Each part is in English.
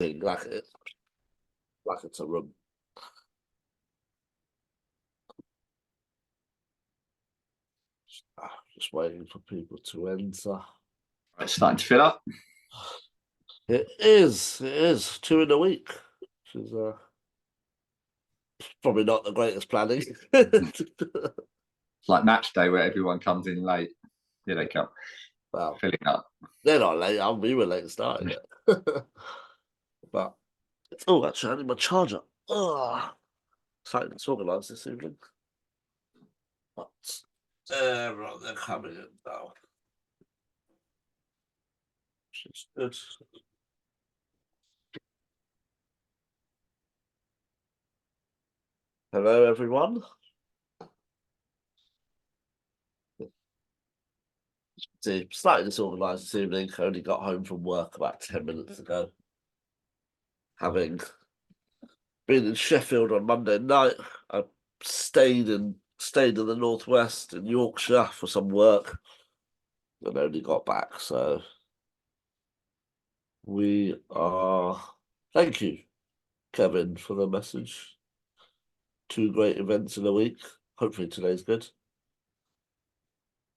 thing, like it's a room. Just waiting for people to enter. It's starting to fill up. It is 2 in a week, which is probably not the greatest planning. It's like match day where everyone comes in late. Here they come, Well, filling up. they're not late. We were late starting it. But actually, I need my charger. Oh, exciting to organise this evening. But right, they're coming in now. Which is good. Hello, everyone. See, slightly disorganised this evening. I only got home from work about 10 minutes ago. Having been in Sheffield on Monday night, I stayed in the northwest in Yorkshire for some work, and only got back. So we are. Thank you, Kevin, for the message. 2 great events in a week. Hopefully today's good.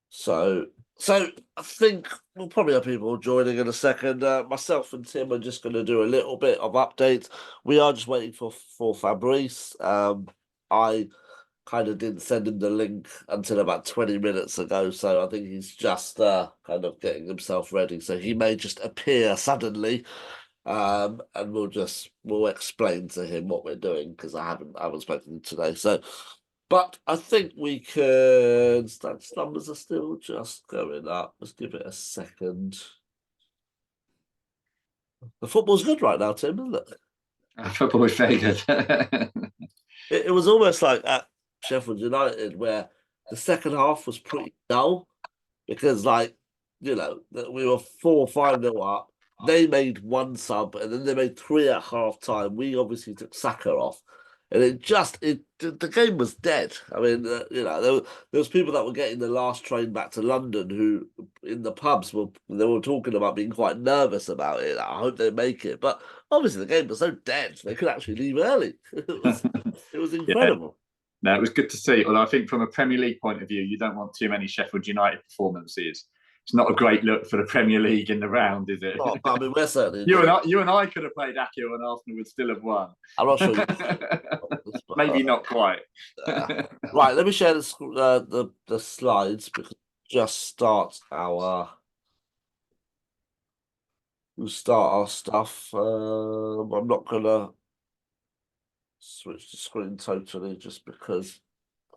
So I think we'll probably have people joining in a second. Myself and Tim are just going to do a little bit of updates. We are just waiting for Fabrice. I kind of didn't send him the link until about 20 minutes ago, so I think he's just kind of getting himself ready. So he may just appear suddenly, and we'll explain to him what we're doing because I haven't spoken to him today. So. But I think we can. Stats numbers are still just going up. Let's give it a second. The football's good right now, Tim, isn't it? Football is very good. It was almost like at Sheffield United where the second half was pretty dull because, we were 4-5-0 up. They made 1 sub and then they made 3 at half time. We obviously took Saka off. And the game was dead. I mean, there was people that were getting the last train back to London who, in the pubs, they were talking about being quite nervous about it. I hope they make it, but obviously the game was so dead they could actually leave early. It was incredible. Yeah. No, it was good to see. Although I think from a Premier League point of view, you don't want too many Sheffield United performances. It's not a great look for the Premier League in the round, is it? Oh, I mean, we're certainly you and I could have played Akio and Arsenal would still have won. I'm not sure. Maybe not quite. Right, let me share the slides because just start our stuff. I'm not gonna switch the screen totally just because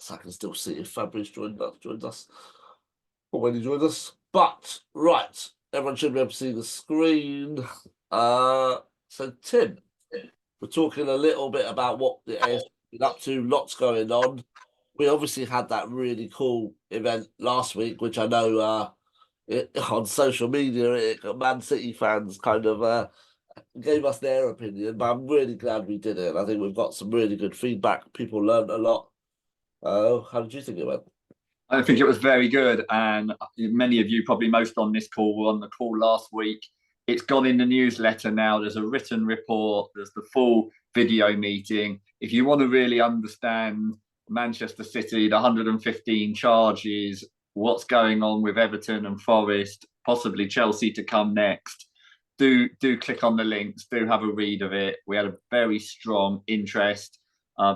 I can still see if Fabrice joined us or when he joined us. But right, everyone should be able to see the screen. So Tim, we're talking a little bit about what the AST has been up to. Lots going on. We obviously had that really cool event last week, which I know on social media, Man City fans kind of gave us their opinion, but I'm really glad we did it. I think we've got some really good feedback. People learned a lot. How did you think it went? I think it was very good, and many of you, probably most on this call, were on the call last week. It's gone in the newsletter now. There's a written report. There's the full video meeting. If you want to really understand Manchester City, the 115 charges, what's going on with Everton and Forest, possibly Chelsea to come next, do click on the links. Do have a read of it. We had a very strong interest.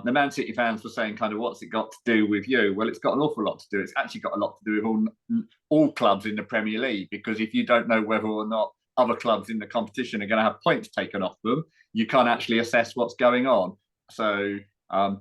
The Man City fans were saying, kind of, what's it got to do with you? Well, it's got an awful lot to do. It's actually got a lot to do with all clubs in the Premier League, because if you don't know whether or not other clubs in the competition are going to have points taken off them, you can't actually assess what's going on. So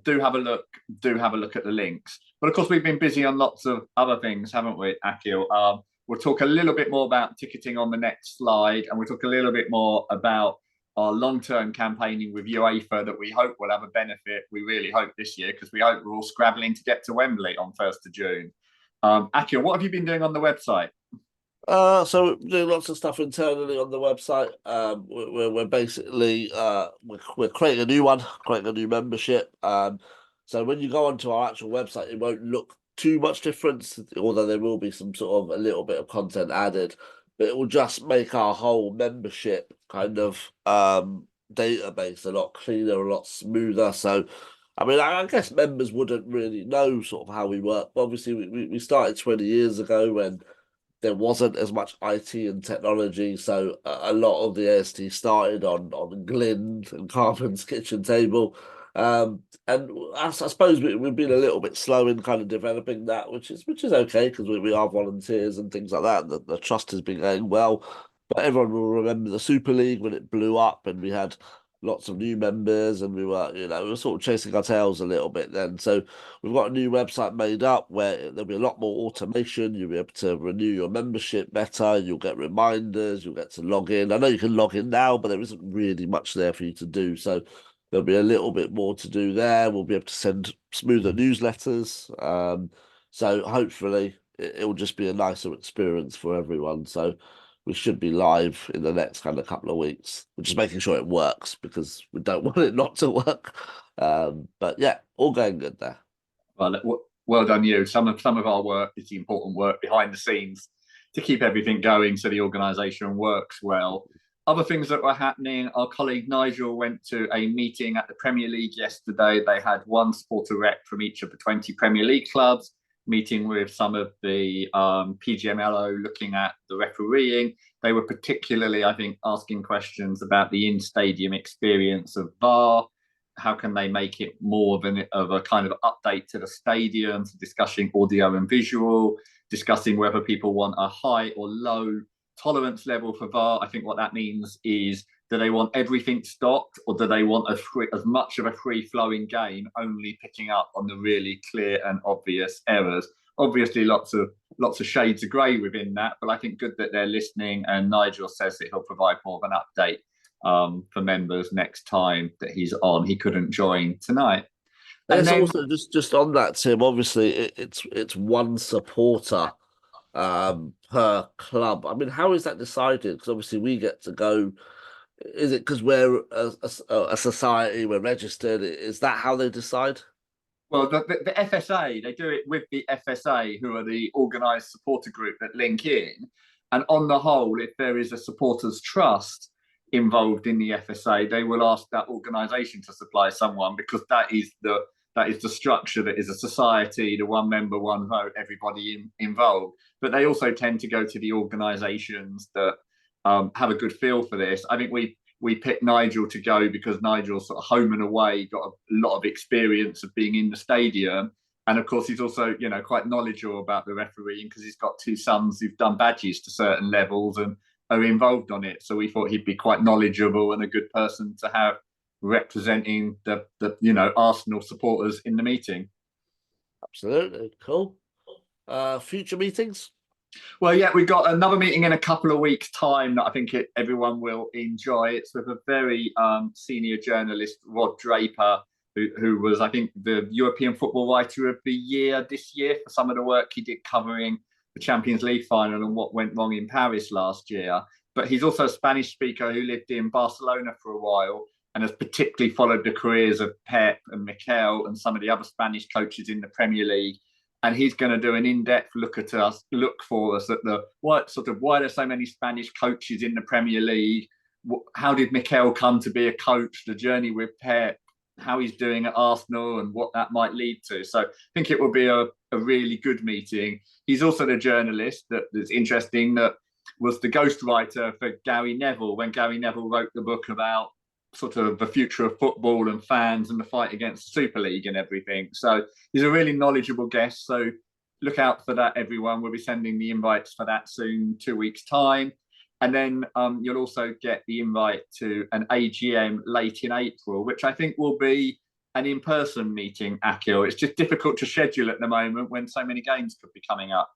do have a look. Do have a look at the links. But of course, we've been busy on lots of other things, haven't we, Akil? We'll talk a little bit more about ticketing on the next slide, and we'll talk a little bit more about our long-term campaigning with UEFA that we hope will have a benefit. We really hope this year, because we hope we're all scrabbling to get to Wembley on 1st of June. Akil, what have you been doing on the website? So we're doing lots of stuff internally on the website. We're basically we're creating a new one, creating a new membership. So when you go onto our actual website, it won't look too much different, although there will be some sort of a little bit of content added. But it will just make our whole membership kind of database, a lot cleaner, a lot smoother. So, I mean, I guess members wouldn't really know sort of how we work. Obviously, we started 20 years ago when there wasn't as much IT and technology, so a lot of the AST started on Glind and Carpen's kitchen table. And I suppose we've been a little bit slow in kind of developing that, which is okay because we are volunteers and things like that. The trust has been going well, but everyone will remember the Super League when it blew up and we had lots of new members and we were sort of chasing our tails a little bit then. So we've got a new website made up where there'll be a lot more automation. You'll be able to renew your membership better. You'll get reminders. You'll get to log in. I know you can log in now, but there isn't really much there for you to do. So there'll be a little bit more to do there. We'll be able to send smoother newsletters. So hopefully it'll just be a nicer experience for everyone. So we should be live in the next kind of couple of weeks. We're just making sure it works because we don't want it not to work. But yeah, all going good there. Well done you. Some of our work is the important work behind the scenes to keep everything going so the organisation works well. Other things that were happening, our colleague Nigel went to a meeting at the Premier League yesterday. They had one supporter rep from each of the 20 Premier League clubs, meeting with some of the PGMLO looking at the refereeing. They were particularly, I think, asking questions about the in-stadium experience of VAR. How can they make it more of a kind of update to the stadiums, discussing audio and visual, discussing whether people want a high or low tolerance level for VAR. I think what that means is, do they want everything stopped, or do they want as much of a free-flowing game, only picking up on the really clear and obvious errors? Obviously, lots of shades of grey within that, but I think good that they're listening. And Nigel says that he'll provide more of an update for members next time that he's on. He couldn't join tonight. And it's also just on that, Tim. Obviously, it's one supporter per club. I mean, how is that decided? Because obviously we get to go. Is it because we're a society, we're registered? Is that how they decide? Well, the FSA, they do it with the FSA, who are the organised supporter group that link in. And on the whole, if there is a supporters trust involved in the FSA, they will ask that organisation to supply someone, because that is the structure that is a society, the one member, one vote, everybody involved. But they also tend to go to the organisations that have a good feel for this. I think we picked Nigel to go because Nigel's sort of home and away, got a lot of experience of being in the stadium. And of course, he's also, quite knowledgeable about the refereeing because he's got two sons who've done badges to certain levels and are involved on it. So we thought he'd be quite knowledgeable and a good person to have representing the Arsenal supporters in the meeting. Absolutely. Cool. Future meetings? Well, yeah, we've got another meeting in a couple of weeks' time that I think everyone will enjoy. It's with a very senior journalist, Rod Draper, who was, I think, the European Football Writer of the Year this year for some of the work he did covering the Champions League final and what went wrong in Paris last year. But he's also a Spanish speaker who lived in Barcelona for a while and has particularly followed the careers of Pep and Mikel and some of the other Spanish coaches in the Premier League. And he's going to do an in-depth look for us at why there's so many Spanish coaches in the Premier League. How did Mikel come to be a coach? The journey with Pep, how he's doing at Arsenal, and what that might lead to. So I think it will be a really good meeting. He's also the journalist that's interesting, that was the ghostwriter for Gary Neville when Gary Neville wrote the book about sort of the future of football and fans and the fight against the Super League and everything. So he's a really knowledgeable guest. So look out for that, everyone. We'll be sending the invites for that soon, 2 weeks' time. And then you'll also get the invite to an AGM late in April, which I think will be an in-person meeting, Akil. It's just difficult to schedule at the moment when so many games could be coming up.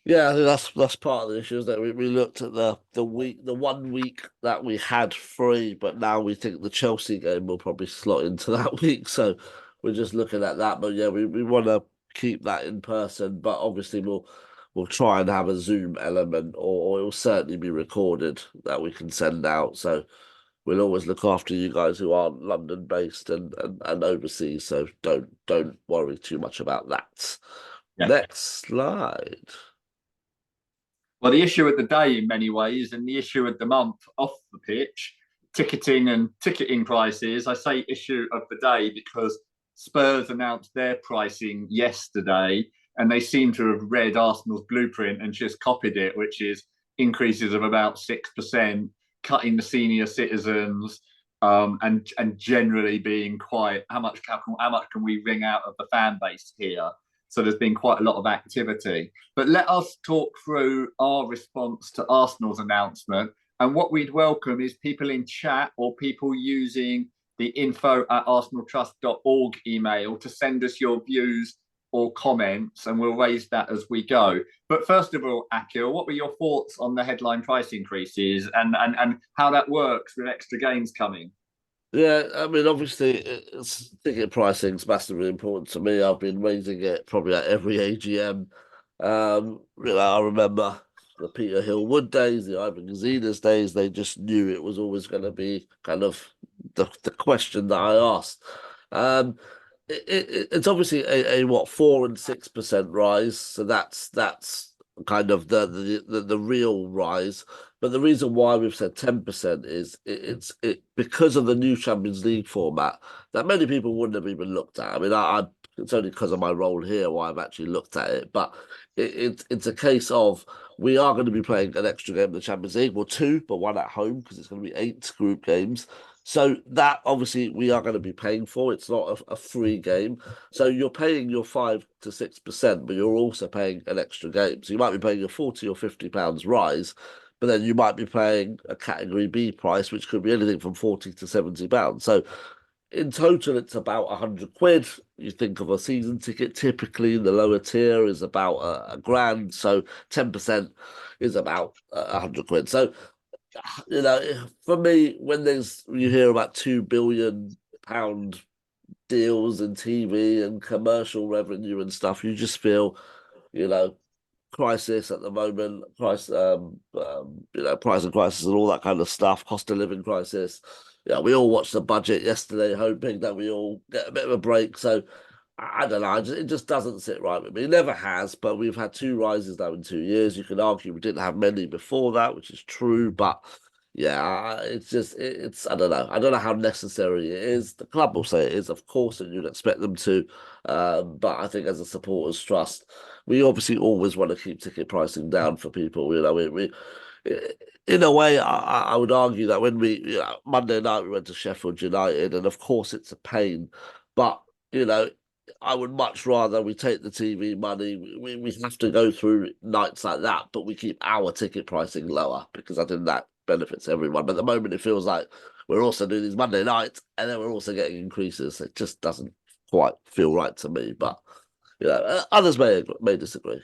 Yeah, I think that's part of the issue, is that we looked at the 1 week that we had free, but now we think the Chelsea game will probably slot into that week. So we're just looking at that. But yeah, we want to keep that in person, but obviously we'll try and have a Zoom element, or it'll certainly be recorded that we can send out. So we'll always look after you guys who aren't London based and overseas. So don't worry too much about that. Yeah. Next slide. Well, the issue of the day in many ways, and the issue of the month off the pitch, ticketing and ticketing prices. I say issue of the day because Spurs announced their pricing yesterday, and they seem to have read Arsenal's blueprint and just copied it, which is increases of about 6%, cutting the senior citizens, and generally being quite how much can we wring out of the fan base here. So there's been quite a lot of activity. But let us talk through our response to Arsenal's announcement. And what we'd welcome is people in chat or people using the info@arsenaltrust.org email to send us your views or comments, and we'll raise that as we go. But first of all, Akil, what were your thoughts on the headline price increases and how that works with extra games coming? Yeah, I mean, obviously, ticket pricing is massively important to me. I've been raising it probably at every AGM. I remember the Peter Hill Wood days, the Ivan Gazidis days. They just knew it was always going to be kind of the question that I asked. Um, it's obviously a what 4 and 6% rise, so that's kind of the real rise. But the reason why we've said 10% is it's because of the new Champions League format that many people wouldn't have even looked at. I mean, I it's only because of my role here why I've actually looked at it. But it's a case of we are going to be playing an extra game in the Champions League, well, two, but one at home because it's going to be 8 group games. So that obviously we are going to be paying for. It's not a free game. So you're paying your 5 to 6%, but you're also paying an extra game. So you might be paying a 40 or £50 rise, but then you might be paying a category B price, which could be anything from £40 to £70. So in total, it's about £100. You think of a season ticket, typically the lower tier is about a grand. So 10% is about £100. So, for me, when you hear about £2 billion deals in TV and commercial revenue and stuff, you just feel, you know, crisis at the moment, price and crisis and all that kind of stuff, cost of living crisis. Yeah, we all watched the budget yesterday, hoping that we all get a bit of a break. So I don't know, it just doesn't sit right with me. It never has, but we've had two rises now in 2 years. You can argue we didn't have many before that, which is true, but yeah, it's I don't know. I don't know how necessary it is. The club will say it is, of course, and you'd expect them to. But I think as a supporters trust, we obviously always want to keep ticket pricing down for people. We in a way, I would argue that when Monday night we went to Sheffield United, and of course it's a pain, but you know. I would much rather we take the TV money. We have to go through nights like that, but we keep our ticket pricing lower because I think that benefits everyone. But at the moment, it feels like we're also doing these Monday nights, and then we're also getting increases. It just doesn't quite feel right to me. But others may disagree.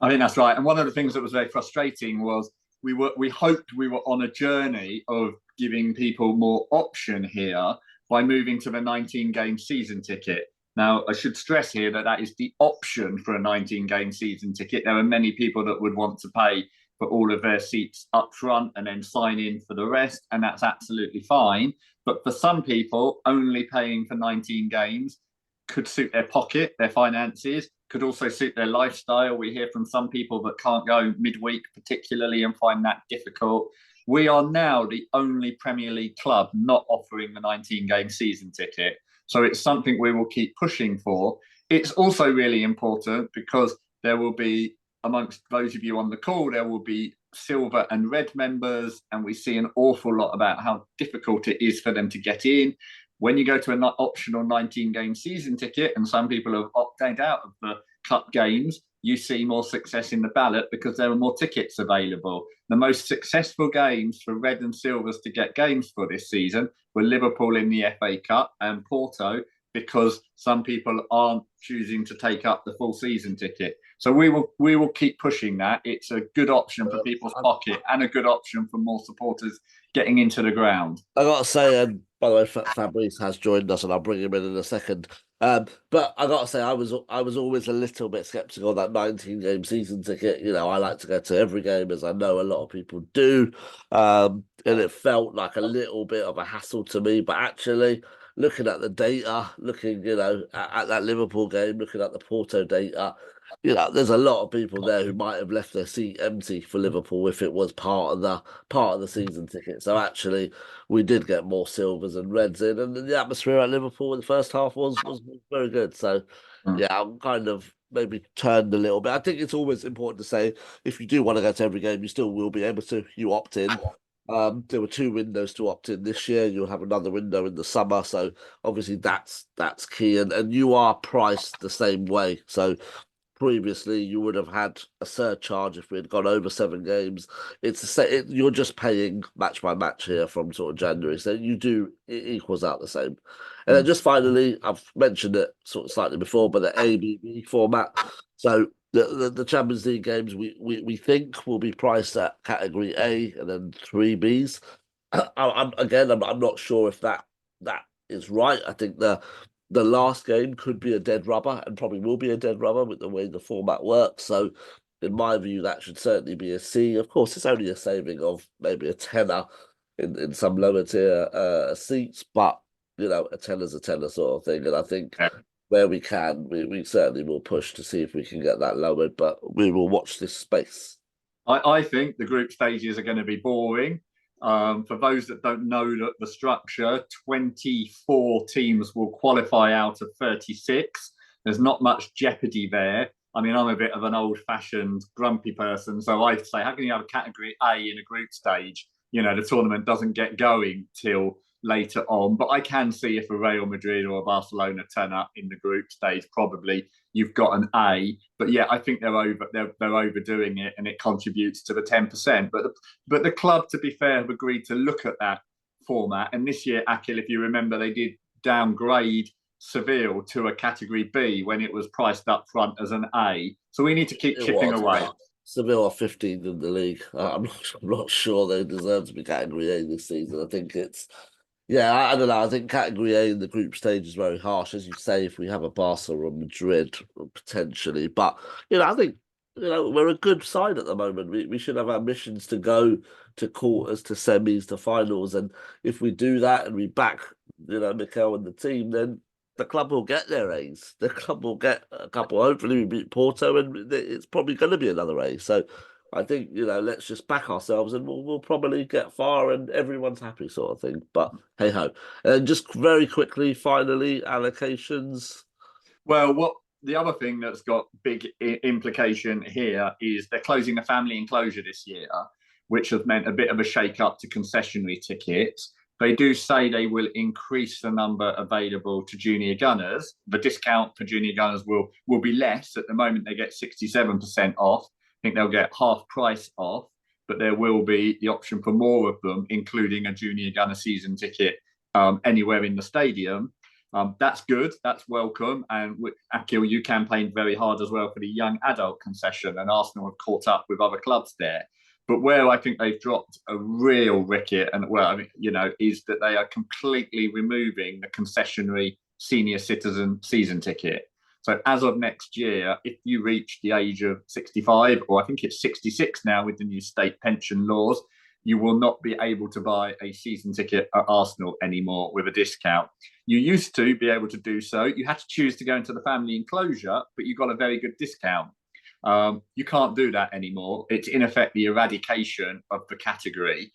I think that's right. And one of the things that was very frustrating was we hoped we were on a journey of giving people more option here by moving to the 19-game season ticket. Now, I should stress here that is the option for a 19-game season ticket. There are many people that would want to pay for all of their seats up front and then sign in for the rest, and that's absolutely fine. But for some people, only paying for 19 games could suit their pocket, their finances, could also suit their lifestyle. We hear from some people that can't go midweek particularly and find that difficult. We are now the only Premier League club not offering the 19-game season ticket. So it's something we will keep pushing for. It's also really important because there will be, amongst those of you on the call, there will be silver and red members, and we see an awful lot about how difficult it is for them to get in. When you go to an optional 19-game season ticket, and some people have opted out of the cup games, you see more success in the ballot because there are more tickets available. The most successful games for Red and Silvers to get games for this season were Liverpool in the FA Cup and Porto, because some people aren't choosing to take up the full season ticket. So we will keep pushing that. It's a good option for people's pocket and a good option for more supporters getting into the ground. I got to say, and by the way, Fabrice has joined us, and I'll bring him in a second. But I got to say, I was always a little bit skeptical of that 19-game season ticket. I like to go to every game, as I know a lot of people do, and it felt like a little bit of a hassle to me. But actually, looking at the data, looking at that Liverpool game, looking at the Porto data, there's a lot of people there who might have left their seat empty for Liverpool if it was part of the season ticket. So actually, we did get more silvers and reds in, and the atmosphere at Liverpool in the first half was very good. So Mm. yeah, I'm kind of maybe turned a little bit. I think it's always important to say if you do want to go to every game, you still will be able to. You opt in. There were two windows to opt in this year. You'll have another window in the summer, so obviously that's key, and you are priced the same way. So previously you would have had a surcharge if we had gone over 7 games. You're just paying match by match here from sort of January, so it equals out the same. And then Mm. just finally, I've mentioned it sort of slightly before, but the ABB format. So the Champions League games we think will be priced at category A and then three Bs. I'm not sure if that is right. I think the last game could be a dead rubber and probably will be a dead rubber with the way the format works. So, in my view, that should certainly be a C. Of course, it's only a saving of maybe a tenner in some lower tier seats, but a tenner's a tenner sort of thing. And I think Yeah. where we can, we certainly will push to see if we can get that lowered, but we will watch this space. I think the group stages are going to be boring. For those that don't know the structure, 24 teams will qualify out of 36. There's not much jeopardy there. I mean, I'm a bit of an old-fashioned, grumpy person, so I say, how can you have a category A in a group stage? The tournament doesn't get going till later on. But I can see if a Real Madrid or a Barcelona turn up in the group stage, probably you've got an A. But yeah, I think they're overdoing it, and it contributes to the 10%. But the club, to be fair, have agreed to look at that format. And this year, Akil, if you remember, they did downgrade Seville to a category B when it was priced up front as an A. So we need to keep It chipping was. away. Seville are 15th in the league. I'm not sure they deserve to be category A this season. I think yeah, I don't know. I think category A in the group stage is very harsh, as you say. If we have a Barca or Madrid potentially, but I think we're a good side at the moment. We should have ambitions to go to quarters, to semis, to finals, and if we do that and we back Mikel and the team, then the club will get their A's. The club will get a couple. Hopefully, we beat Porto, and it's probably going to be another A. So I think let's just back ourselves, and we'll probably get far, and everyone's happy, sort of thing. But hey ho. And just very quickly, finally, allocations. Well, what the other thing that's got big implication here is they're closing the family enclosure this year, which has meant a bit of a shake up to concessionary tickets. They do say they will increase the number available to junior gunners. The discount for junior gunners will be less. At the moment, they get 67% off. I think they'll get half price off, but there will be the option for more of them, including a junior gunner season ticket anywhere in the stadium. That's good. That's welcome. And Akil, you campaigned very hard as well for the young adult concession, and Arsenal have caught up with other clubs there. But where I think they've dropped a real wicket, and is that they are completely removing the concessionary senior citizen season ticket. So as of next year, if you reach the age of 65, or I think it's 66 now with the new state pension laws, you will not be able to buy a season ticket at Arsenal anymore with a discount. You used to be able to do so. You had to choose to go into the family enclosure, but you got a very good discount. You can't do that anymore. It's in effect the eradication of the category.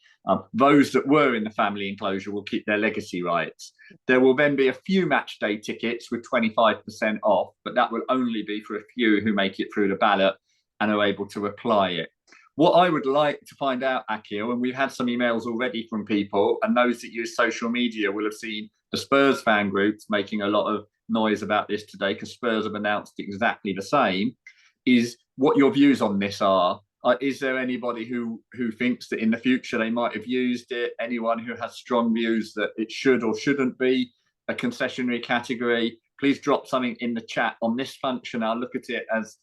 Those that were in the family enclosure will keep their legacy rights. There will then be a few match day tickets with 25% off, but that will only be for a few who make it through the ballot and are able to apply it. What I would like to find out, Akil, and we've had some emails already from people, and those that use social media will have seen the Spurs fan groups making a lot of noise about this today because Spurs have announced exactly the same, is what your views on this are. Is there anybody who thinks that in the future they might have used it? Anyone who has strong views that it should or shouldn't be a concessionary category? Please drop something in the chat on this function. I'll look at it as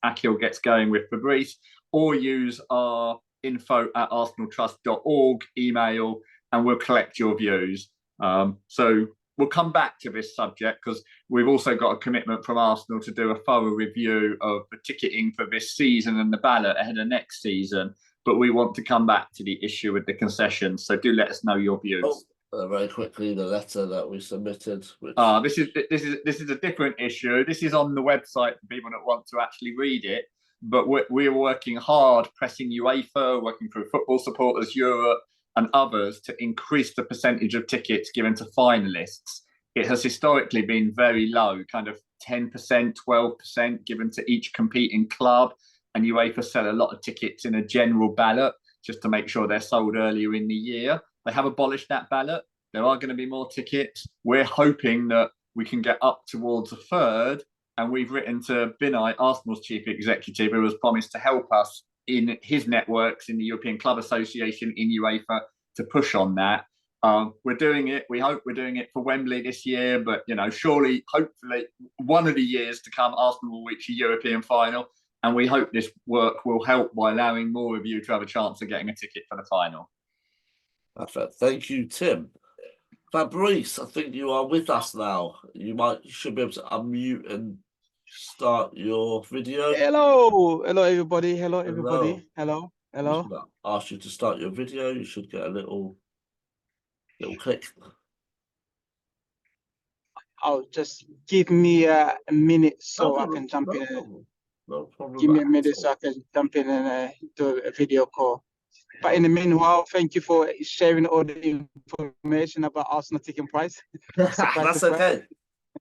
Akil gets going with Fabrice, or use our info@arsenaltrust.org email, and we'll collect your views. So we'll come back to this subject because we've also got a commitment from Arsenal to do a thorough review of the ticketing for this season and the ballot ahead of next season. But we want to come back to the issue with the concessions. So do let us know your views. very quickly, the letter that we submitted, which this is a different issue. This is on the website for people that want to actually read it. But we're working hard, pressing UEFA, working through Football Supporters Europe and others to increase the percentage of tickets given to finalists. It has historically been very low, kind of 10%, 12% given to each competing club. And UEFA sell a lot of tickets in a general ballot just to make sure they're sold earlier in the year. They have abolished that ballot. There are going to be more tickets. We're hoping that we can get up towards a third. And we've written to Binay, Arsenal's chief executive, who has promised to help us in his networks in the European Club Association, in UEFA, to push on that. We're doing it. We hope we're doing it for Wembley this year. But, surely, hopefully, one of the years to come, Arsenal will reach a European final. And we hope this work will help by allowing more of you to have a chance of getting a ticket for the final. Perfect. Thank you, Tim. Fabrice, I think you are with us now. You should be able to unmute and start your video. Hello everybody. Hello everybody. Hello. Ask you to start your video. You should get a little click. I'll just give me a minute so I can jump in. No problem. Give me a minute so I can jump in and do a video call. But in the meanwhile, thank you for sharing all the information about Arsenal ticket price. That's okay.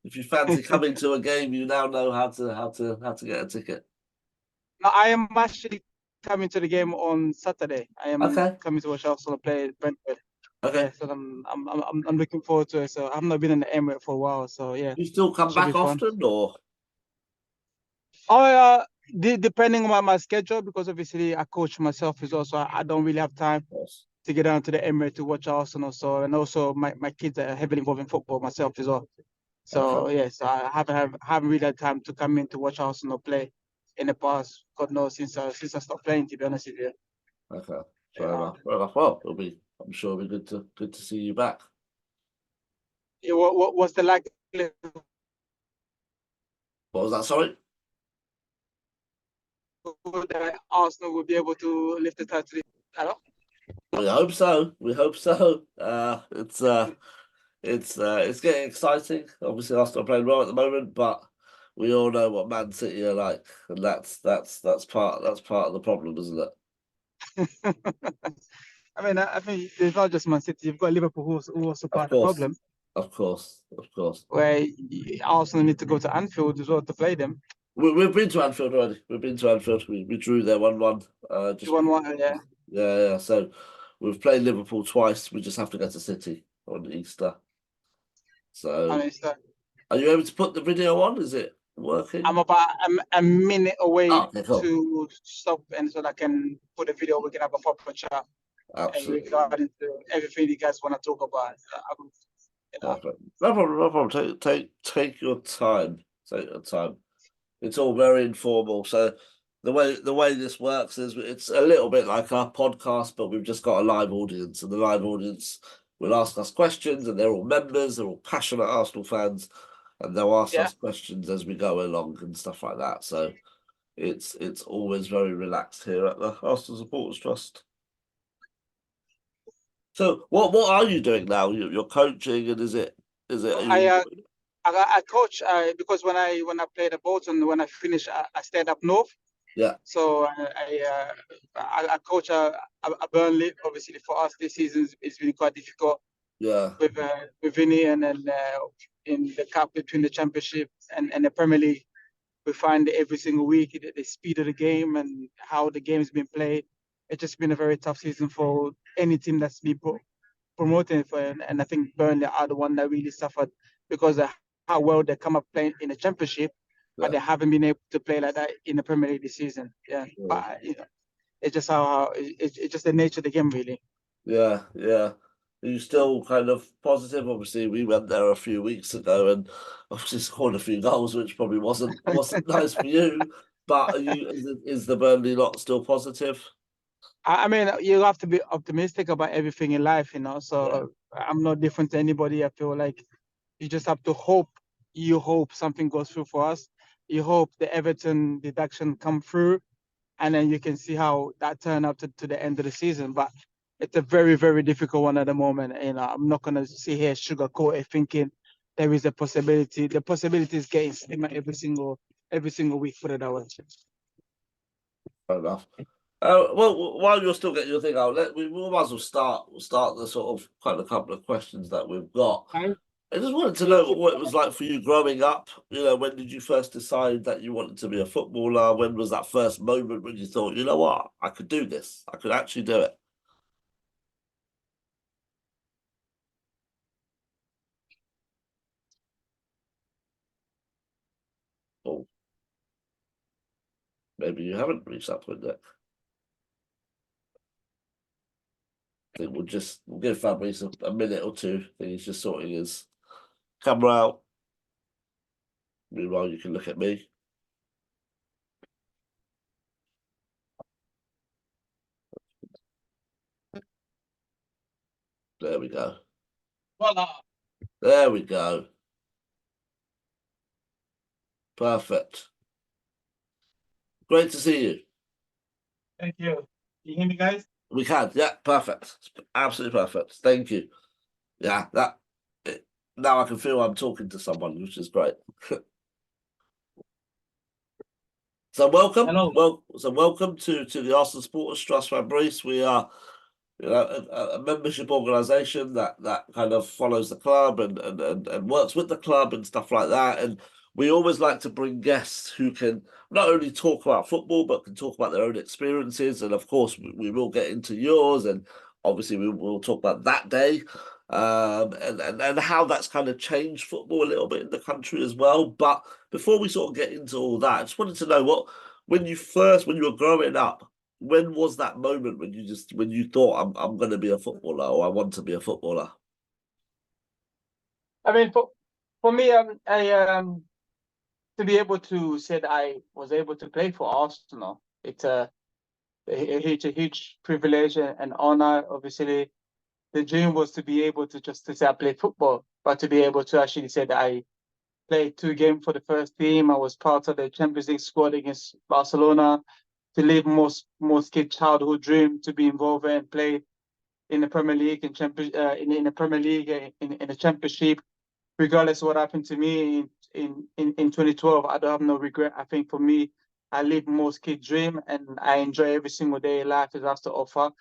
If you fancy coming to a game, you now know how to get a ticket. No, I am actually coming to the game on Saturday. I am coming to watch Arsenal play Brentford. Okay. Yeah, so I'm looking forward to it. So I've not been in the Emirates for a while. So yeah. You still come back often, or? Oh, depending on my schedule, because obviously I coach myself as well, so I don't really have time to get down to the Emirates to watch Arsenal. So, and also my kids are heavily involved in football myself as well. So yes, I haven't really had time to come in to watch Arsenal play in the past. God knows since I stopped playing, to be honest with you. Okay, fair enough. Well, I'm sure it'll be good to see you back. Yeah, what was the likelihood? What was that? Sorry. That Arsenal will be able to lift the title. Hello? We hope so. It's getting exciting. Obviously, Arsenal are playing well at the moment, but we all know what Man City are like, and that's part of the problem, isn't it? I mean, I think there's not just Man City. You've got Liverpool who also part of the problem. Of course. Where Arsenal need to go to Anfield as well to play them. We've been to Anfield already. We drew there 1-1. Just 1-1, yeah. Yeah. So we've played Liverpool twice. We just have to go to City on Easter. So, are you able to put the video on? Is it working? I'm about a minute away to stop, and so I can put a video. We can have a proper chat. Absolutely. Regarding to everything you guys want to talk about. No problem. Take your time. Take your time. It's all very informal. So the way this works is it's a little bit like our podcast, but we've just got a live audience, and the live audience will ask us questions, and they're all members, they're all passionate Arsenal fans, and they'll ask us questions as we go along and stuff like that. So it's always very relaxed here at the Arsenal Supporters Trust. So what are you doing now? You're coaching, and is it? I coach because when I played at Bolton, when I finished, I stayed up north. Yeah. So I coach a Burnley. Obviously, for us this season it's been quite difficult. Yeah. With Vinny, and then in the cup between the Championship and the Premier League, we find every single week the speed of the game and how the game's been played. It's just been a very tough season for any team that's been promoted for, and I think Burnley are the one that really suffered because of how well they come up playing in the Championship, but they haven't been able to play like that in the Premier League this season. Yeah. But it's just it's just the nature of the game, really. Yeah. Are you still kind of positive? Obviously, we went there a few weeks ago and obviously scored a few goals, which probably wasn't nice for you. But is the Burnley lot still positive? I mean, you have to be optimistic about everything in life, So I'm not different to anybody. I feel like you just have to hope. You hope something goes through for us. You hope the Everton deduction come through, and then you can see how that turned out to the end of the season. But it's a very, very difficult one at the moment. You know, I'm not gonna sit here sugarcoat it, thinking there is a possibility. The possibility is getting slimmer every single week. Put it that way. Fair enough. Well, while you're still getting your thing out, we might as well start the sort of kind of couple of questions that we've got. I just wanted to know what it was like for you growing up. You know, when did you first decide that you wanted to be a footballer? When was that first moment when you thought, you know what, I could do this. I could actually do it. Or maybe you haven't reached that point yet. I think we'll give Fabrice a minute or two. I think he's just sorting his camera out. Meanwhile, you can look at me. There we go. Voila. There we go. Perfect. Great to see you. Thank you. You hear me, guys? We can. Yeah, perfect. Absolutely perfect. Thank you. Yeah, now I can feel I'm talking to someone, which is great. So welcome. Hello. Welcome to the Arsenal Supporters Trust, Fabrice. We are, you know, a membership organisation that kind of follows the club and works with the club and stuff like that. And we always like to bring guests who can not only talk about football but can talk about their own experiences. And of course, we will get into yours, and obviously we will talk about that day, and how that's kind of changed football a little bit in the country as well. But before we sort of get into all that, I just wanted to know when you were growing up, when was that moment when you thought I'm going to be a footballer, or I want to be a footballer? I mean, for me, to be able to say that I was able to play for Arsenal, it's a huge privilege and honor. Obviously, the dream was to be able to just to say I played football, but to be able to actually say that I played 2 games for the first team. I was part of the Champions League squad against Barcelona. To live most kids' childhood dream to be involved and play in the Premier League and in the Premier League in the Championship, regardless of what happened to me in 2012. I don't have no regret. I think for me, I live most kids' dream and I enjoy every single day life has to offer.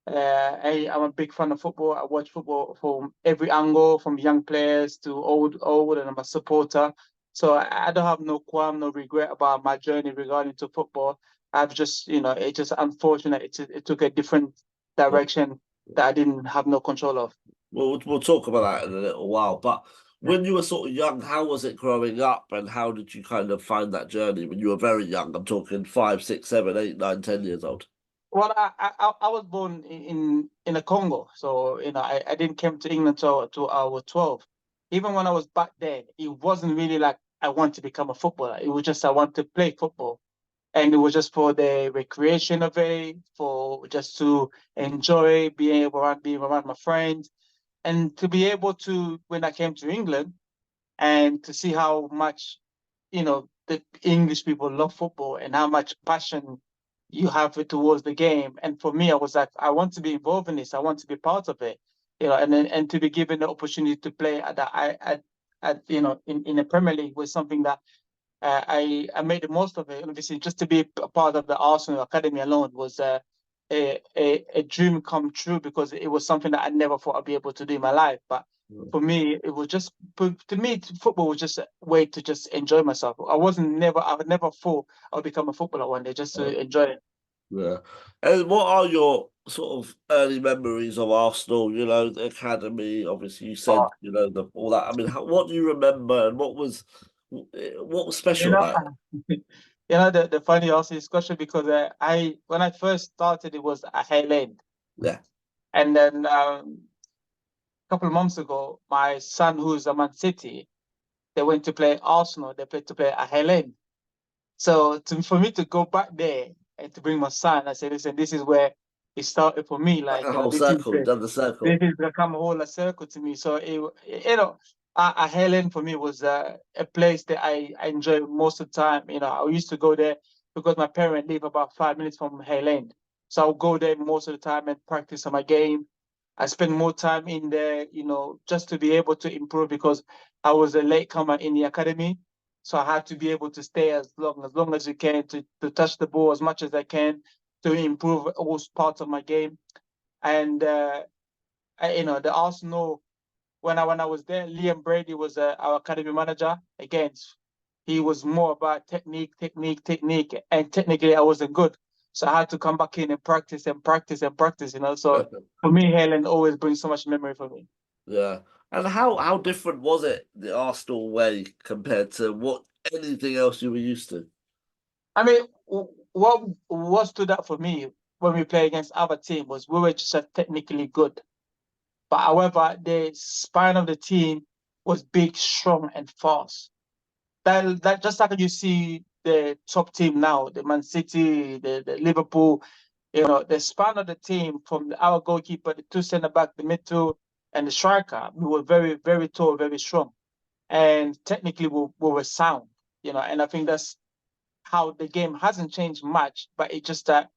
I'm a big fan of football. I watch football from every angle, from young players to old, and I'm a supporter. So I don't have no qualm, no regret about my journey regarding to football. I've just, it's just unfortunate it took a different direction that I didn't have no control of. We'll talk about that in a little while. But when you were sort of young, how was it growing up, and how did you kind of find that journey when you were very young? I'm talking 5, 6, 7, 8, 9, 10 years old. Well, I was born in the Congo, so I didn't come to England till I was 12. Even when I was back there, it wasn't really like I want to become a footballer. It was just I want to play football, and it was just for the recreation of it, for just to enjoy being around my friends, and to be able to when I came to England and to see how much the English people love football and how much passion you have towards the game. And for me, I was like, I want to be involved in this. I want to be part of it, and to be given the opportunity to play in the Premier League was something that I made the most of it. Obviously, just to be a part of the Arsenal academy alone was a dream come true, because it was something that I never thought I'd be able to do in my life. But for me, it was just to me, football was just a way to just enjoy myself. I would never thought I would become a footballer one day, just to enjoy it. Yeah. And what are your sort of early memories of Arsenal? You know, the academy. Obviously, you said all that. I mean, what do you remember, and what was special about it? The funny also discussion, because when I first started, it was at Highland. Yeah. And then a couple of months ago, my son, who's a Man City, they went to play Arsenal. They played to play at Highland. So for me to go back there and to bring my son, I said, listen, this is where it started for me. Like Like, a whole this circle. You've done the circle. this is become a whole circle to me. So Helen for me was a place that I enjoy most of the time. I used to go there because my parents live about 5 minutes from Helen. So I'll go there most of the time and practice on my game. I spend more time in there, just to be able to improve because I was a late comer in the academy. So I had to be able to stay as long as you can to touch the ball as much as I can to improve all parts of my game. And the Arsenal when I was there, Liam Brady was our academy manager. Again, he was more about technique, and technically I wasn't good, so I had to come back in and practice and practice and practice. So for me, Helen always brings so much memory for me. Yeah. And how different was it, the Arsenal way, compared to what anything else you were used to? I mean, what stood out for me when we play against other teams was we were just technically good, but however, the spine of the team was big, strong, and fast. That just like you see the top team now, the Man City, the Liverpool, the span of the team from our goalkeeper, the two centre back, the midfield, and the striker, we were very, very tall, very strong, and technically we were sound. And I think that's how the game hasn't changed much, but it's just that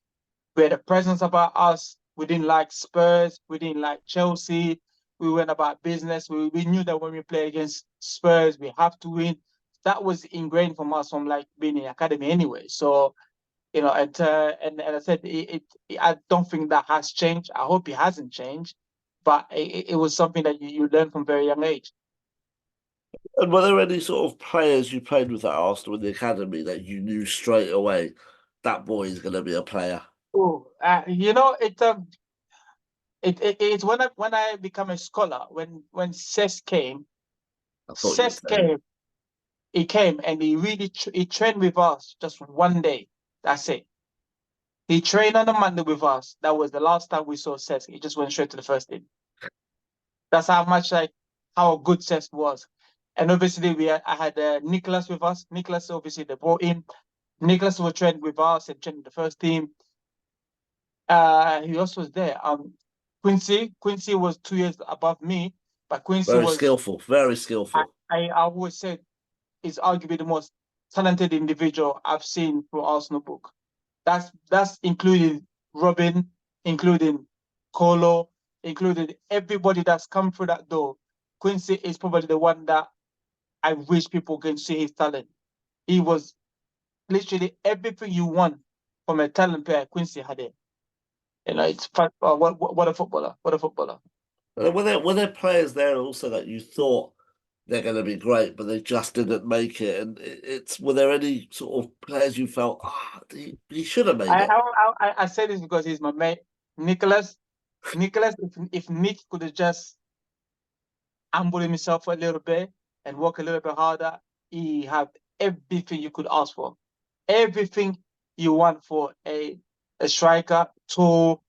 we had a presence about us. We didn't like Spurs. We didn't like Chelsea. We went about business. We knew that when we play against Spurs, we have to win. That was ingrained from us from like being in academy anyway. So, and I said, I don't think that has changed. I hope it hasn't changed, but it was something that you learn from very young age. And were there any sort of players you played with at Arsenal in the academy that you knew straight away that boy is going to be a player? Oh, it's when I become a scholar, when Cesc came, I thought you would Cesc say him. came, he came and he really he trained with us just one day. That's it. He trained on a Monday with us. That was the last time we saw Cesc. He just went straight to the first team. That's how much like how good Cesc was. And obviously I had Nicholas with us. Nicholas obviously they brought him. Nicholas was trained with us and trained the first team. He also was there. Quincy was 2 years above me, but Quincy Very was skillful, very I, skillful. I always said is arguably the most talented individual I've seen for Arsenal book. That's including Robin, including Colo, including everybody that's come through that door. Quincy is probably the one that I wish people can see his talent. He was literally everything you want from a talent player. Quincy had it. It's what a footballer! What a footballer! Were there players there also that you thought they're going to be great, but they just didn't make it? And were there any sort of players you felt he should have made I it? I say this because he's my mate, Nicholas. Nicholas, if Nick could have just humble himself a little bit and work a little bit harder, he had everything you could ask for. Everything you want for a striker, tall,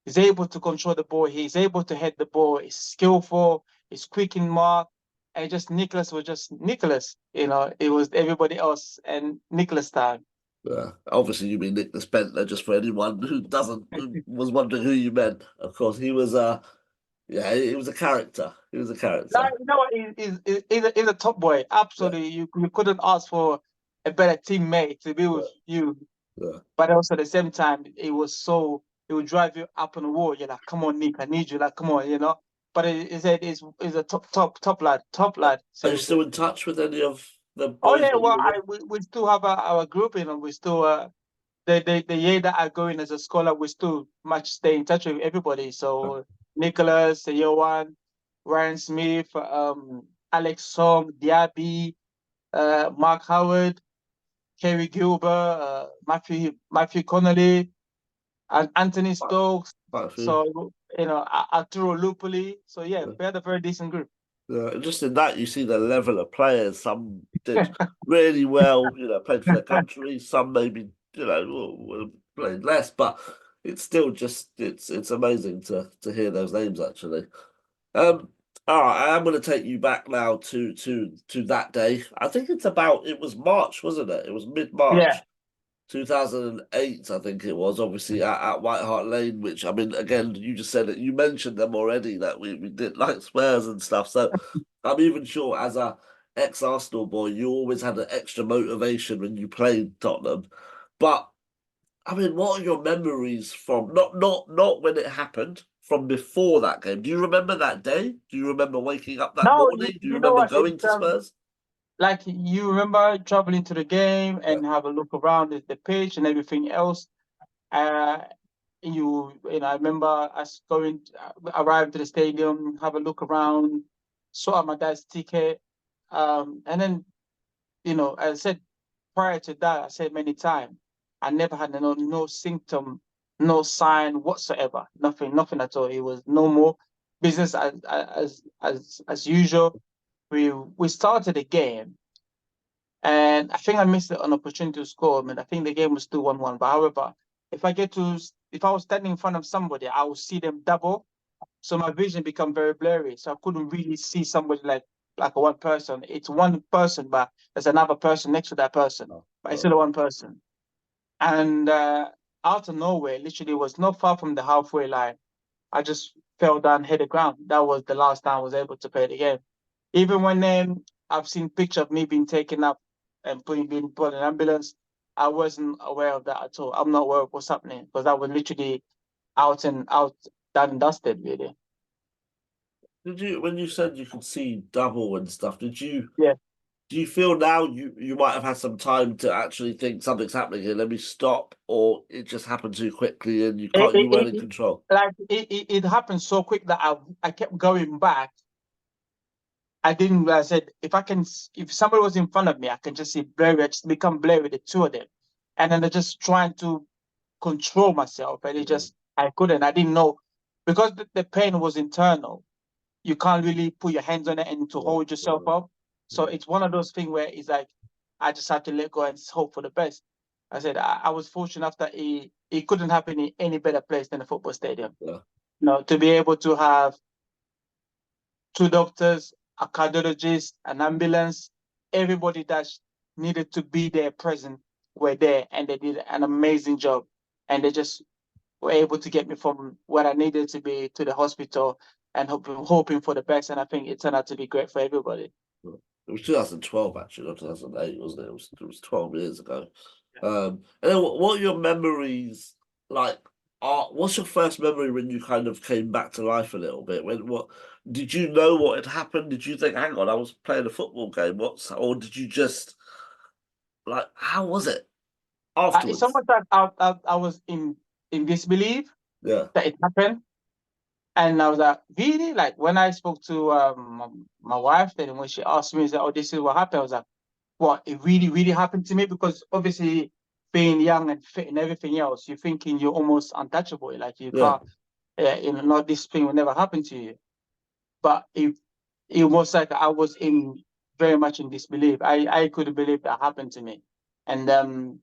he's able to control the ball, he's able to head the ball, he's skillful, he's quick in mark. And just Nicholas was just Nicholas, it was everybody else and Nicholas time. Obviously, you mean Nicholas Bentler, just for anyone who was wondering who you meant. Of course, he was yeah, he was a character. He was a No, character. you know what? He's a top boy. Yeah, Absolutely. You couldn't ask for a better teammate to be yeah, with you. yeah. But also at the same time, it would drive you up on the wall. You're like, come on, Nick, I need you. Like, come on. But it's a top lad, top lad. Are you Seriously. still in touch with any of the Oh boys yeah, that you well, were with? we still have our group, we still the year that I go in as a scholar, we still much stay in touch with everybody. So Nicholas, Yohan, Ryan Smith, Alex Song, Diaby, Mark Howard, Kerry Gilbert, Matthew Connolly, and Anthony Stokes. Quite a few. So Arturo Lupoli. So yeah, we had a very decent group. Just in that, you see the level of players. Some did really well, played for their country. Some maybe, played less, but it's still just it's amazing to hear those names actually. Um, all right, I am going to take you back now to that day. I think it was March, wasn't it? It was Yeah, mid-March, 2008, I think it was, obviously at White Hart Lane, which I mean, again, you just said it, you mentioned them already that we did like Spurs and stuff. So I'm even sure as a ex-Arsenal boy, you always had an extra motivation when you played Tottenham. But I mean, what are your memories from not when it happened, from before that game? Do you remember that day? Do you remember waking up that No, morning? Do you you know remember what? going to Spurs? Like you remember traveling to the game and have a look around at the pitch and everything else. Uh, I remember us going, arrived to the stadium, have a look around, saw my dad's ticket, and then as I said prior to that, I said many times, I never had no symptom, no sign whatsoever, nothing at all. It was normal business as usual. We started the game, and I think I missed an opportunity to score. I mean, I think the game was still 1-1. But however, if I was standing in front of somebody, I would see them double. So my vision become very blurry. So I couldn't really see somebody like one person. It's one person, but there's another person next to that person. But it's still one person. And out of nowhere, literally was not far from the halfway line. I just fell down, hit the ground. That was the last time I was able to play the game. Even when I've seen pictures of me being taken up and being put in an ambulance, I wasn't aware of that at all. I'm not aware of what's happening because I was literally out, done and dusted, really. Did you, when you said you could see double and stuff, Yeah. do you feel now you might have had some time to actually think something's happening here, let me stop, or it just happened too quickly and you weren't in control? It happened so quick that I kept going back. I didn't. I said, if somebody was in front of me, I can just see blurry. I just become blurry with the two of them, and then I just trying to control myself, and I couldn't. I didn't know because the pain was internal. You can't really put your hands on it and to hold yourself up. So it's one of those things where it's like I just have to let go and hope for the best. I said I was fortunate that it couldn't happen in any better place than a football stadium. Yeah. To be able to have two doctors, a cardiologist, an ambulance, everybody that needed to be there present were there, and they did an amazing job. And they just were able to get me from where I needed to be to the hospital and hoping for the best. And I think it turned out to be great for everybody. It was 2012, actually, not 2008, wasn't it? It was 12 years ago. And then what are your memories like? What's your first memory when you kind of came back to life a little bit? What did you know what had happened? Did you think, hang on, I was playing a football game? Or did you just like, how was it It's afterwards? almost like I was in disbelief Yeah, that it happened. And I was like, really? Like when I spoke to my wife, then when she asked me, oh, this is what happened, I was like, what, it really, really happened to me? Because obviously being young and fit and everything else, you're thinking you're almost untouchable. Like you yeah. can't, not this thing will never happen to you. But it was like I was in very much in disbelief. I couldn't believe that happened to me. And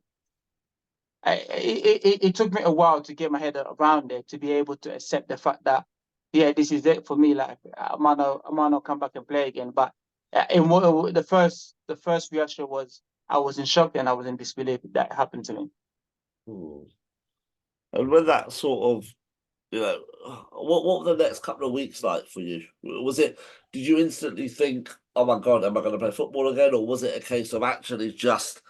it took me a while to get my head around it, to be able to accept the fact that, yeah, this is it for me. Like I might not come back and play again. But the first reaction was I was in shock and I was in disbelief that happened to me. And when that sort of, what were the next couple of weeks like for you? Did you instantly think, oh my God, am I going to play football again? Or was it a case of actually just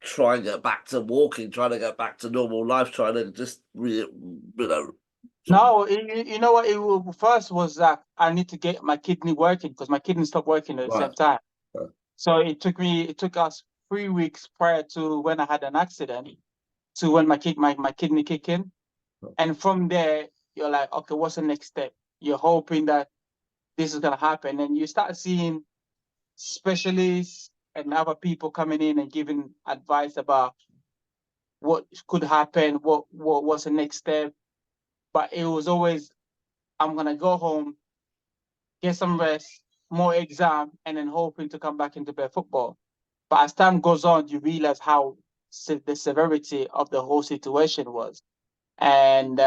trying to get back to walking, trying to get back to normal life, trying to just, No, you know what? First was that I need to get my kidney working because my kidney stopped working at the right. same time. So it took us 3 weeks prior to when I had an accident to when my kidney kicked in. And from there, you're like, okay, what's the next step? You're hoping that this is gonna happen. And you start seeing specialists and other people coming in and giving advice about what could happen, what's the next step. But it was always, I'm gonna go home, get some rest, more exam, and then hoping to come back into play football. But as time goes on, you realize how the severity of the whole situation was. And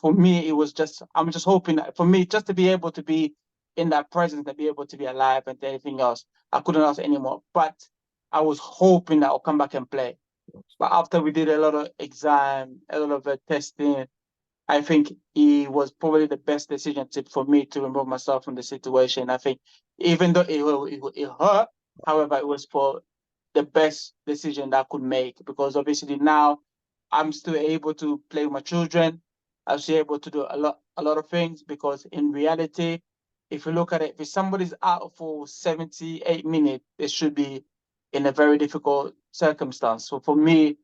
for me, it was just, I'm just hoping that for me, just to be able to be in that presence, to be able to be alive and anything else, I couldn't ask anymore. But I was hoping that I'll come back and play. But after we did a lot of exam, a lot of testing, I think it was probably the best decision for me to remove myself from the situation. I think even though it hurt, however, it was for the best decision that I could make, because obviously now I'm still able to play with my children. I'm still able to do a lot of things, because in reality, if you look at it, if somebody's out for 78 minutes, they should be in a very difficult circumstance. So for me,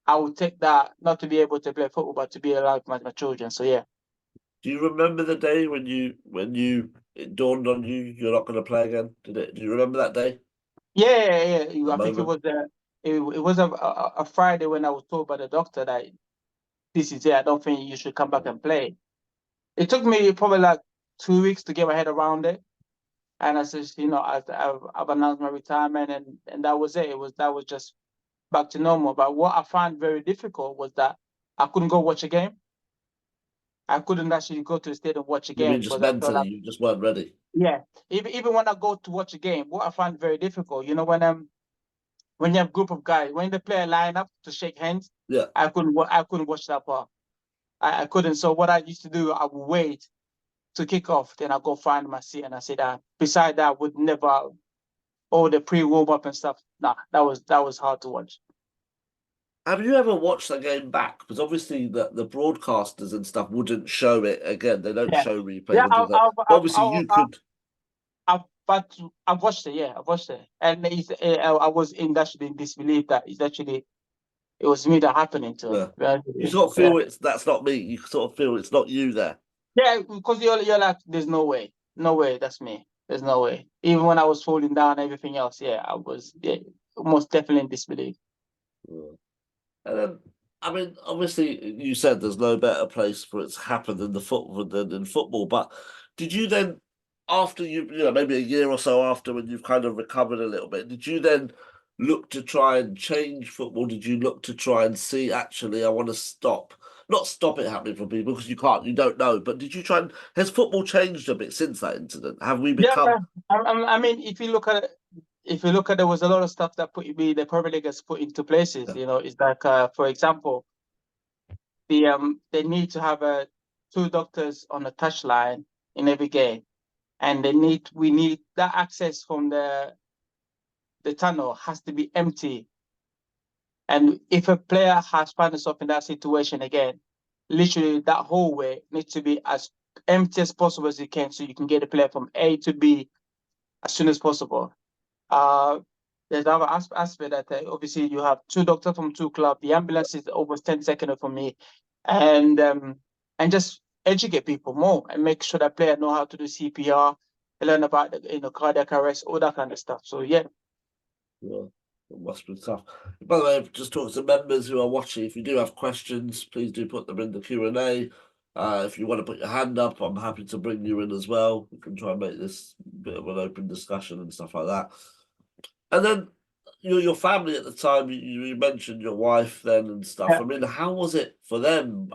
I would take that, not to be able to play football, but to be alive with my children. So yeah. Do you remember the day when it dawned on you you're not going to play again? Did it? Do you remember that day? Yeah. That I think it moment? was it was a Friday when I was told by the doctor that this is it. I don't think you should come back and play. It took me probably like 2 weeks to get my head around it. And I said, I've announced my retirement, and that was it. That was just back to normal. But what I found very difficult was that I couldn't go watch a game. I couldn't actually go to the stadium and watch a You game mean just because I felt mentally, like, you just weren't ready? yeah, even when I go to watch a game, what I find very difficult, when you have a group of guys, when the player line up to shake hands, Yeah. I couldn't watch that part. I couldn't. So what I used to do, I would wait to kick off, then I go find my seat, and I say that. Beside that, I would never, all the pre-warm up and stuff. Nah, that was hard to watch. Have you ever watched the game back? Because obviously the broadcasters and stuff wouldn't show it again. They don't Yeah, show replays yeah. and things like that. But obviously you could. But I've watched it. Yeah, I've watched it, and I was actually in disbelief that it was me that happening to him. Yeah. Yeah, You sort of feel that's not me. You sort of feel it's not you there. yeah, because you're like, there's no way, that's me. There's no way. Even when I was falling down, everything else, yeah, I was, yeah, most definitely in disbelief. Yeah. And then, I mean, obviously, you said there's no better place for it to happen than the football than in football. But did you then, after maybe a year or so after, when you've kind of recovered a little bit, did you then look to try and change football? Did you look to try and see, actually, I want to not stop it happening for people, because you can't, you don't know. But did you try and has football changed a bit since that incident? Have we Yeah, become? I mean, if you look at, there was a lot of stuff that the Premier League has put into places. Yeah, It's like, for example, they need to have two doctors on the touchline in every game, and we need that access from the tunnel has to be empty. And if a player has found himself in that situation again, literally that hallway needs to be as empty as possible as you can, so you can get the player from A to B as soon as possible. Uh, there's another aspect that obviously you have two doctors from two clubs. The ambulance is almost 10 seconds for me, and just educate people more and make sure that player know how to do CPR, learn about cardiac arrest, all that kind of stuff. So yeah. yeah. It must be tough. By the way, I've just talked to members who are watching. If you do have questions, please do put them in the Q&A. If you want to put your hand up, I'm happy to bring you in as well. We can try and make this a bit of an open discussion and stuff like that. And then your family at the time, you mentioned your wife then and stuff. I mean, how was it for them?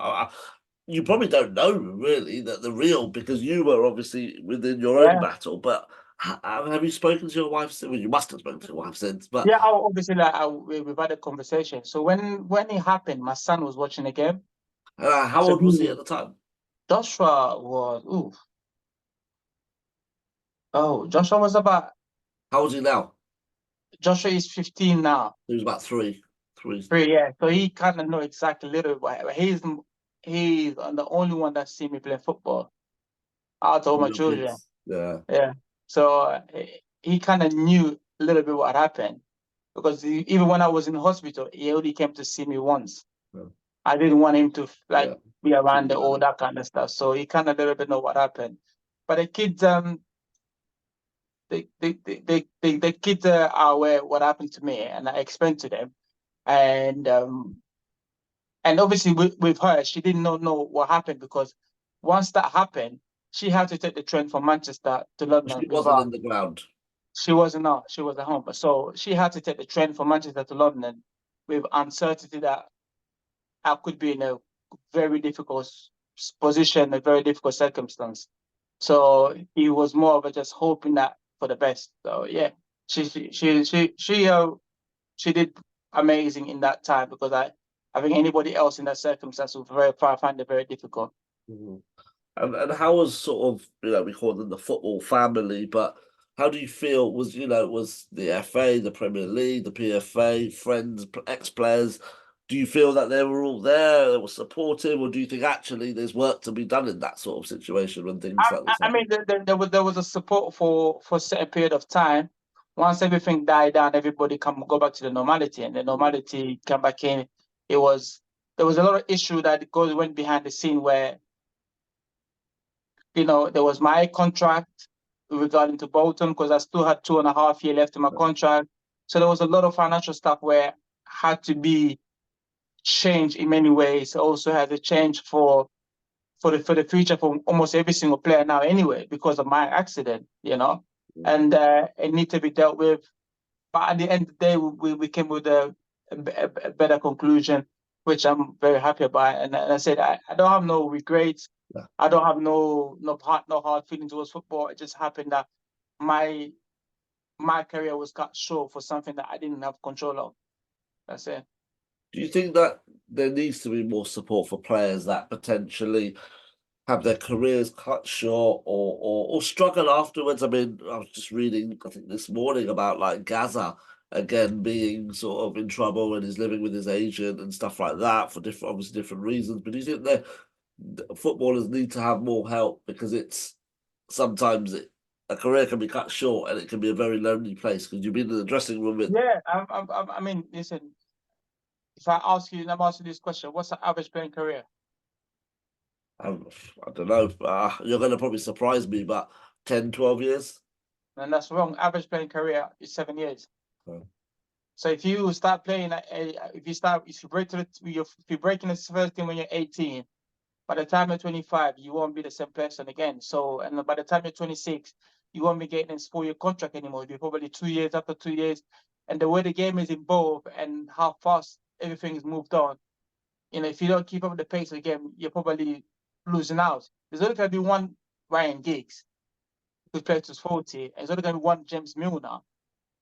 You probably don't know really that the real, because you were obviously within your own Yeah. battle, but have you spoken to your wife since? Well, you must have spoken to your wife since, but Yeah, obviously, we've had a conversation. So when it happened, my son was watching the game. how So old was he at the time? Joshua Joshua was about, How old is he now? Joshua is 15 now. He was about three. 3, yeah. So he kind of know exactly a little bit, but he's the only one that's seen me play football out of all my Your children. kids. Yeah. Yeah. So he kind of knew a little bit what happened, because even when I was in the hospital, he only came to see me once. Yeah. I didn't want him to Yeah. be around all that kind of stuff. So he kind of a little bit know what happened. But the kids, the kids are aware what happened to me, and I explained to them. And obviously with her, she didn't know what happened, because once that happened, she had to take the train from Manchester to London She with wasn't her. in the ground. She wasn't out. She was at home. But so she had to take the train from Manchester to London with uncertainty that I could be in a very difficult position, a very difficult circumstance. So he was more of a just hoping that for the best. So yeah, she did amazing in that time, because I think anybody else in that circumstance would find it very difficult. Mm-hmm. And how was sort of, we call them the football family, but How do you feel? Was was the FA, the Premier League, the PFA, friends, ex-players? Do you feel that they were all there, they were supportive, or do you think actually there's work to be done in that sort of situation when things like this I happen? mean, there was a support for a certain period of time. Once everything died down, everybody can go back to the normality, and the normality came back in. There was a lot of issue that went behind the scene where there was my contract regarding to Bolton because I still had 2.5 years left in my contract. So there was a lot of financial stuff where had to be changed in many ways. Also had to change for the future for almost every single player now anyway because of my accident, and it need to be dealt with. But at the end of the day, we came with a better conclusion, which I'm very happy about. And I said I don't have no regrets. Yeah. I don't have no hard feelings towards football. It just happened that my career was cut short for something that I didn't have control of. That's it. Do you think that there needs to be more support for players that potentially have their careers cut short or struggle afterwards? I mean, I was just reading, I think this morning about like Gaza again being sort of in trouble and he's living with his agent and stuff like that for obviously different reasons. But do you think that footballers need to have more help because it's sometimes a career can be cut short and it can be a very lonely place because you've been in the dressing room with. Yeah, I mean, listen, if I ask you, I'm asking this question, what's the average playing career? I don't know. You're going to probably surprise me, but 10, 12 years? And that's wrong. Average playing career is 7 years. Oh. So if you start playing, if you break in the first team when you're 18, by the time you're 25, you won't be the same person again. So, and by the time you're 26, you won't be getting a 4-year contract anymore. It'll be probably 2 years after 2 years. And the way the game is evolved and how fast everything is moved on, if you don't keep up with the pace of the game, you're probably losing out. There's only going to be one Ryan Giggs who plays to 40, and there's only going to be one James Milner.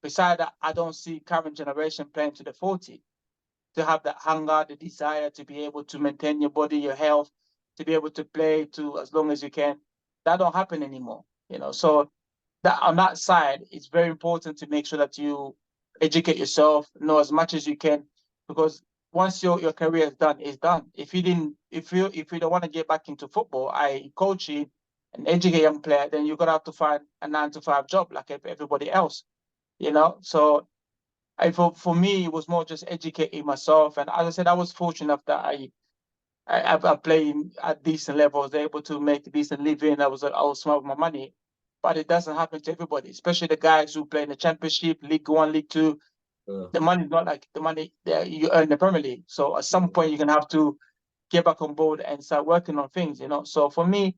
Besides that, I don't see current generation playing to the 40 to have that hunger, the desire to be able to maintain your body, your health, to be able to play to as long as you can. That don't happen anymore, So that on that side, it's very important to make sure that you educate yourself, know as much as you can, because once your career is done, it's done. If you don't want to get back into football, coaching and educate young player, then you're gonna have to find a 9-to-5 job like everybody else, So for me, it was more just educating myself, and as I said, I was fortunate enough that I played at decent levels, able to make a decent living. I was smart with my money, but it doesn't happen to everybody, especially the guys who play in the Championship, League One, League Two. The money's not like the money that you earn in the Premier League. So at some point, you're gonna have to get back on board and start working on things, So for me,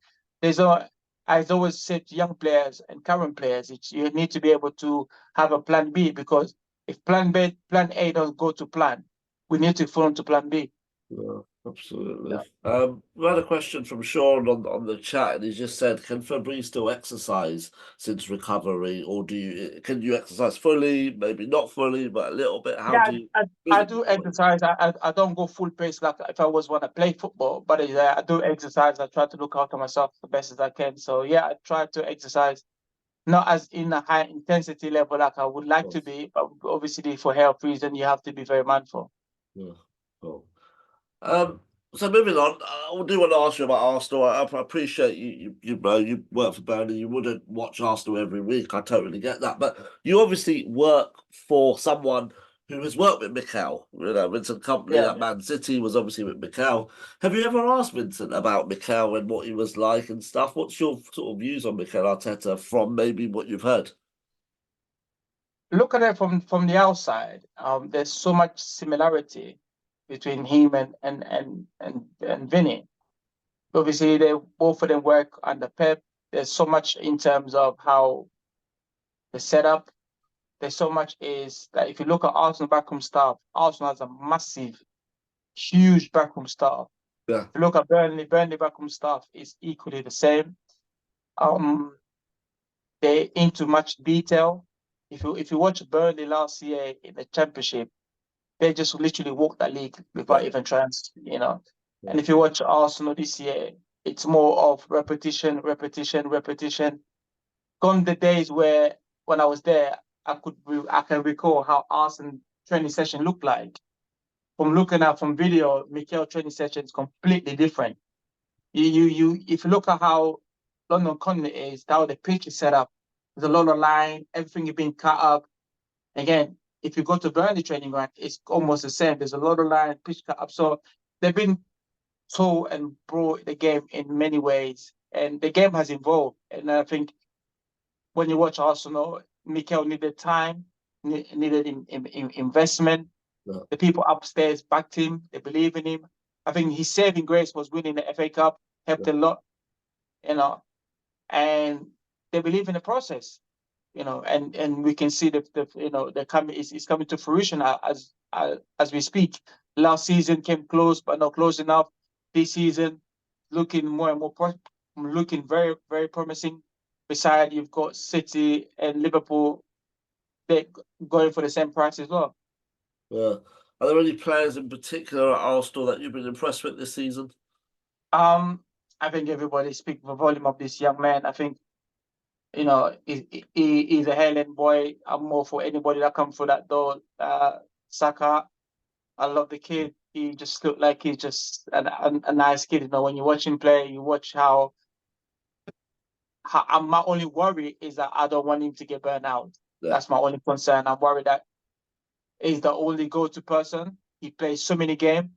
I always said to young players and current players, you need to be able to have a plan B, because if plan A doesn't go to plan, we need to fall into plan B. Yeah, absolutely. We had a question from Sean on the chat, and he just said, "Can Fabrice still exercise since recovery, or can you exercise fully? Maybe not fully, but a little bit. How do you?" I do exercise. I don't go full pace like if I was want to play football, but I do exercise. I try to look after myself the best as I can. So yeah, I try to exercise, not as in a high intensity level like I would like to be, but obviously for health reason, you have to be very mindful. Yeah, cool. So moving on, I do want to ask you about Arsenal. I appreciate you work for Burnley. You wouldn't watch Arsenal every week. I totally get that, but you obviously work for someone who has worked with Mikel. Vincent Company at Man City was obviously with Mikel. Have you ever asked Vincent about Mikel and what he was like and stuff? What's your sort of views on Mikel Arteta from maybe what you've heard? Look at it from the outside. There's so much similarity between him and Vinny. Obviously, both of them work under Pep. There's so much in terms of how the setup. There's so much is that if you look at Arsenal backroom staff, Arsenal has a massive, huge backroom staff. Yeah. If you look at Burnley backroom staff is equally the same. They're into much detail. If you watch Burnley last year in the Championship, they just literally walked that league without even trying, Yeah. And if you watch Arsenal this year, it's more of repetition. Gone the days where when I was there, I can recall how Arsenal training session looked like. From looking at from video, Mikel training session is completely different. If you look at how London Connect is, how the pitch is set up, there's a lot of line, everything is being cut up. Again, if you go to Burnley training ground, it's almost the same. There's a lot of line, pitch cut up. So they've been told and brought the game in many ways, and the game has evolved. And I think when you watch Arsenal, Mikel needed time, needed investment. Yeah. The people upstairs backed him. They believe in him. I think his saving grace was winning the FA Cup, helped a lot, and they believe in the process, and we can see the coming is coming to fruition as we speak. Last season came close, but not close enough. This season, looking more and more looking very, very promising. Beside, you've got City and Liverpool, they're going for the same price as well. Yeah. Are there any players in particular at Arsenal that you've been impressed with this season? I think everybody speaks the volume of this young man. I think, he's a Highland boy. I'm more for anybody that comes through that door. Saka, I love the kid. He just looked like he's just a nice kid. When you watch him play, you watch how my only worry is that I don't want him to get burned out. Yeah. That's my only concern. I'm worried that he's the only go-to person. He plays so many games,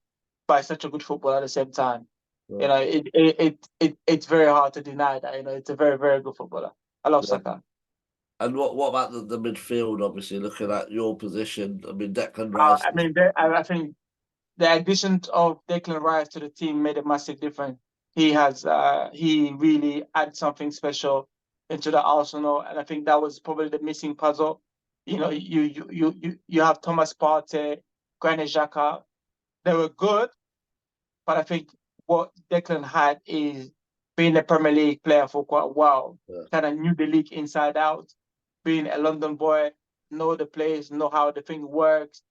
but he's such a good footballer at the same time. Yeah. It's very hard to deny that. It's a very, very good footballer. I love Saka. And what about the midfield? Obviously, looking at your position, I mean, Declan Rice. I think the addition of Declan Rice to the team made a massive difference. He really added something special into the Arsenal, and I think that was probably the missing puzzle. You have Thomas Partey, Granit Xhaka. They were good, but I think what Declan had is being a Premier League player for quite a while. Yeah. Kind of knew the league inside out. Being a London boy, know the players, know how the thing works,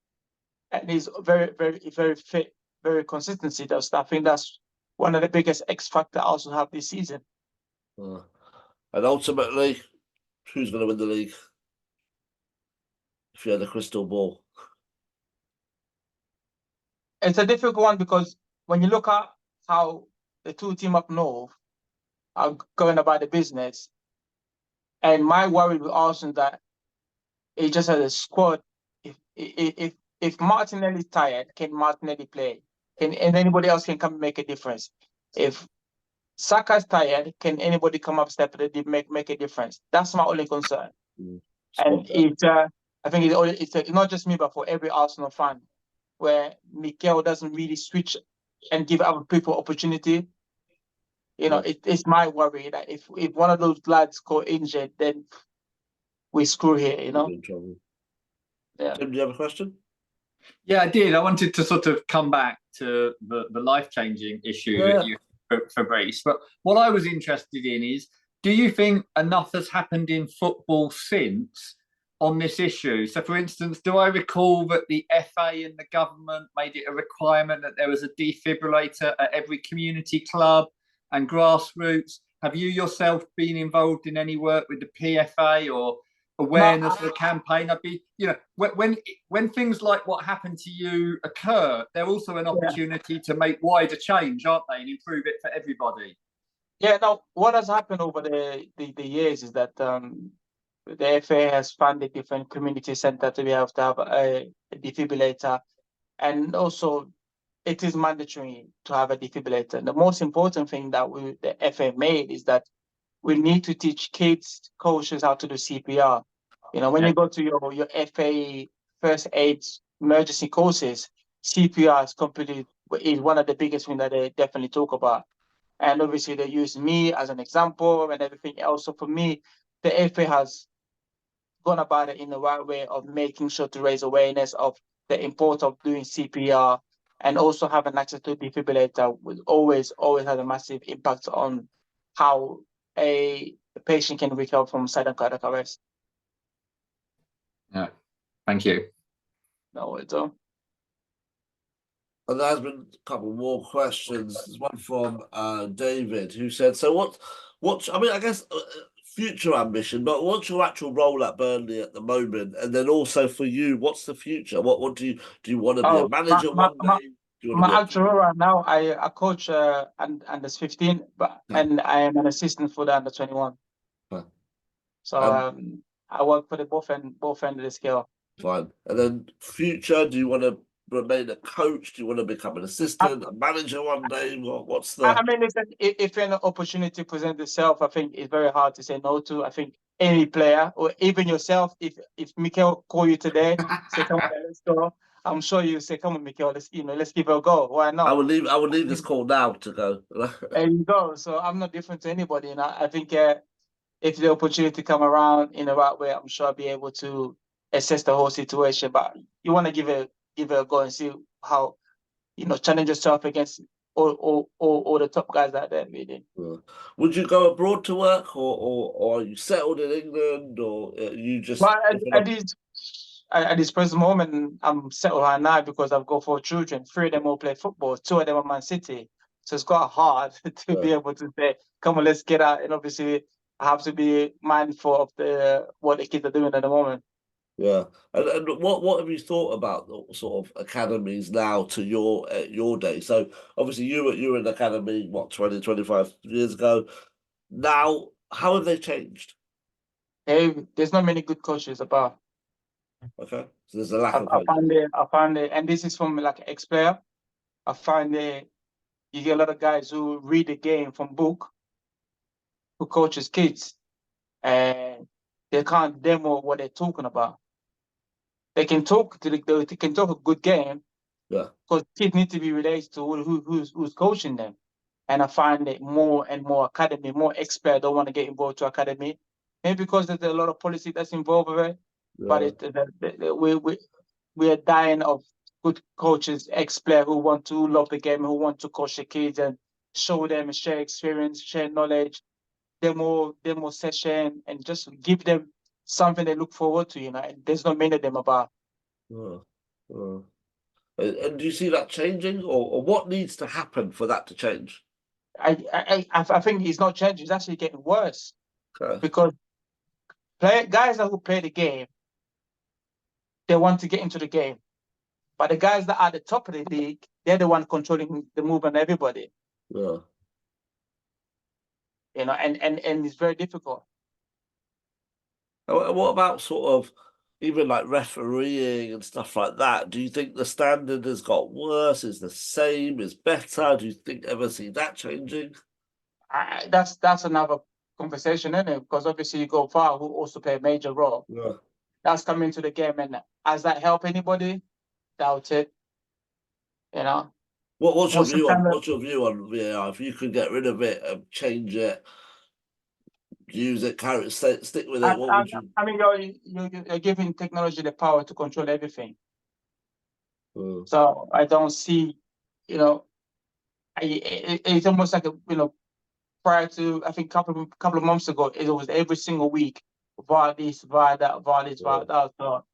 and he's very, very, very fit, very consistency. I think that's one of the biggest X factor I also have this season. And ultimately, who's going to win the league? If you had a crystal ball. It's a difficult one because when you look at how the two teams up north are going about the business, and my worry with Arsenal is that it just has a squad. If Martinelli is tired, can Martinelli play? And anybody else can come make a difference? If Saka's tired, can anybody come up step and make a difference? That's my only concern. And I think it's not just me, but for every Arsenal fan, where Mikel doesn't really switch and give other people opportunity. It's my worry that if one of those lads got injured, then we screw here. In trouble. Yeah. Tim, do you have a question? Yeah, I did. I wanted to sort of come back to the life-changing issue that you, Fabrice. But what I was interested in is, do you think enough has happened in football since on this issue? So, for instance, do I recall that the FA and the government made it a requirement that there was a defibrillator at every community club and grassroots? Have you yourself been involved in any work with the PFA or awareness of the campaign? I'd be, when things like what happened to you occur, they're also an opportunity to make wider change, aren't they, and improve it for everybody. Yeah. Now, what has happened over the years is that the FA has funded different community centers to be able to have a defibrillator, and also it is mandatory to have a defibrillator. And the most important thing that the FA made is that we need to teach kids, coaches how to do CPR. When you go to your FA first aid emergency courses, CPR is one of the biggest things that they definitely talk about. And obviously they use me as an example and everything else. So for me, the FA has gone about it in the right way of making sure to raise awareness of the importance of doing CPR, and also having access to a defibrillator will always have a massive impact on how a patient can recover from sudden cardiac arrest. Yeah, thank you. No, it's all. And there has been a couple more questions. There's one from David who said, "So what? I mean, I guess future ambition, but what's your actual role at Burnley at the moment? And then also for you, what's the future? What do you want to be a Oh, manager one day? Do you want to be my a actual role right now, I coach under 15, but Yeah. and I am an assistant for the under 21. Huh. So I work for the both end of the scale. Fine. And then future, do you want to remain a coach? Do you want to become an assistant, a manager one day? What's the I mean, listen, if an opportunity presents itself, I think it's very hard to say no to. I think any player, or even yourself, if Mikel call you today, say, "Come on, let's go," I'm sure you say, "Come on, Mikel, let's give it a go." Why not? I will leave this call now to go. There you go. So I'm not different to anybody, and I think if the opportunity come around in the right way, I'm sure I'll be able to assess the whole situation. But you want to give it a go and see how challenge yourself against all the top guys out there, really. Would you go abroad to work, or are you settled in England, or you just But at this present moment, I'm settled right now because I've got 4 children. 3 of them all play football. 2 of them are Man City. So it's quite hard to be able to say, "Come on, let's get out." And obviously, I have to be mindful of what the kids are doing at the moment. Yeah, and what have you thought about the sort of academies now to your day? So obviously you were in the academy what 20, 25 years ago. Now, how have they changed? Hey, there's not many good coaches about. Okay, so there's a lack of I found it, and this is from like an ex-player. I find it. You get a lot of guys who read the game from book, who coaches kids, and they can't demo what they're talking about. They can talk they can talk a good game, Yeah, because kids need to be related to who's coaching them. And I find that more and more academy, more experts don't want to get involved to academy, maybe because there's a lot of policy that's involved with it. yeah, But we are dying of good coaches, ex-players who want to love the game, who want to coach the kids and show them and share experience, share knowledge, demo session, and just give them something they look forward to. And there's not many of them about. yeah, yeah. And do you see that changing, or what needs to happen for that to change? I think it's not changing. It's actually getting worse Okay. because guys who play the game, they want to get into the game. But the guys that are at the top of the league, they're the one controlling the movement of everybody. Yeah. And it's very difficult. And what about sort of even like refereeing and stuff like that? Do you think the standard has got worse? Is the same? Is better? Do you think ever see that changing? That's another conversation, isn't it? Because obviously you go far, who also play a major role. Yeah. That's coming to the game, and has that help anybody? Doubt it. You know. What's your What's the view on standard? what's your view on VAR? If you could get rid of it and change it, use it, carry it, stick with it, what would you? I mean, you're giving technology the power to control everything. So I don't see, it's almost like prior to, I think couple of months ago, it was every single week, VAR this, VAR that, VAR this, VAR that. So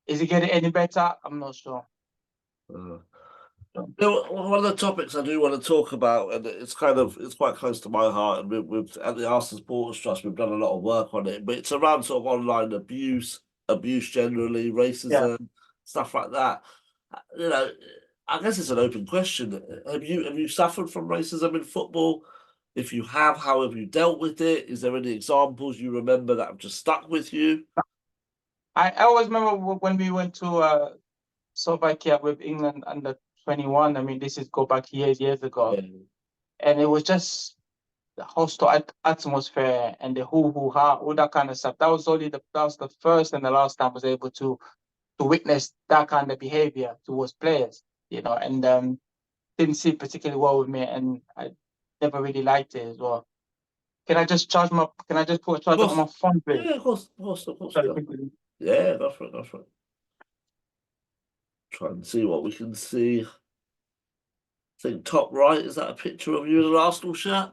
is it getting any better? I'm not sure. One of the topics I do want to talk about, and it's quite close to my heart, and we've at the Arsenal Sports Trust we've done a lot of work on it, but it's around sort of online abuse generally, racism, stuff like that. I guess it's an open question. Have you suffered from racism in football? If you have, how have you dealt with it? Is there any examples you remember that have just stuck with you? I always remember when we went to Slovakia with England under 21. I mean, this is go back years ago, and it was just the hostile atmosphere and the hoo-ha, all that kind of stuff. That was the first and the last time I was able to witness that kind of behavior towards players, and didn't sit particularly well with me, and I never really liked it as well. Can I just put a charger on my phone, please? Yeah, of course. Sorry, Yeah, go for it. Try and see what we can see. I think top right, is that a picture of you in an Arsenal shirt?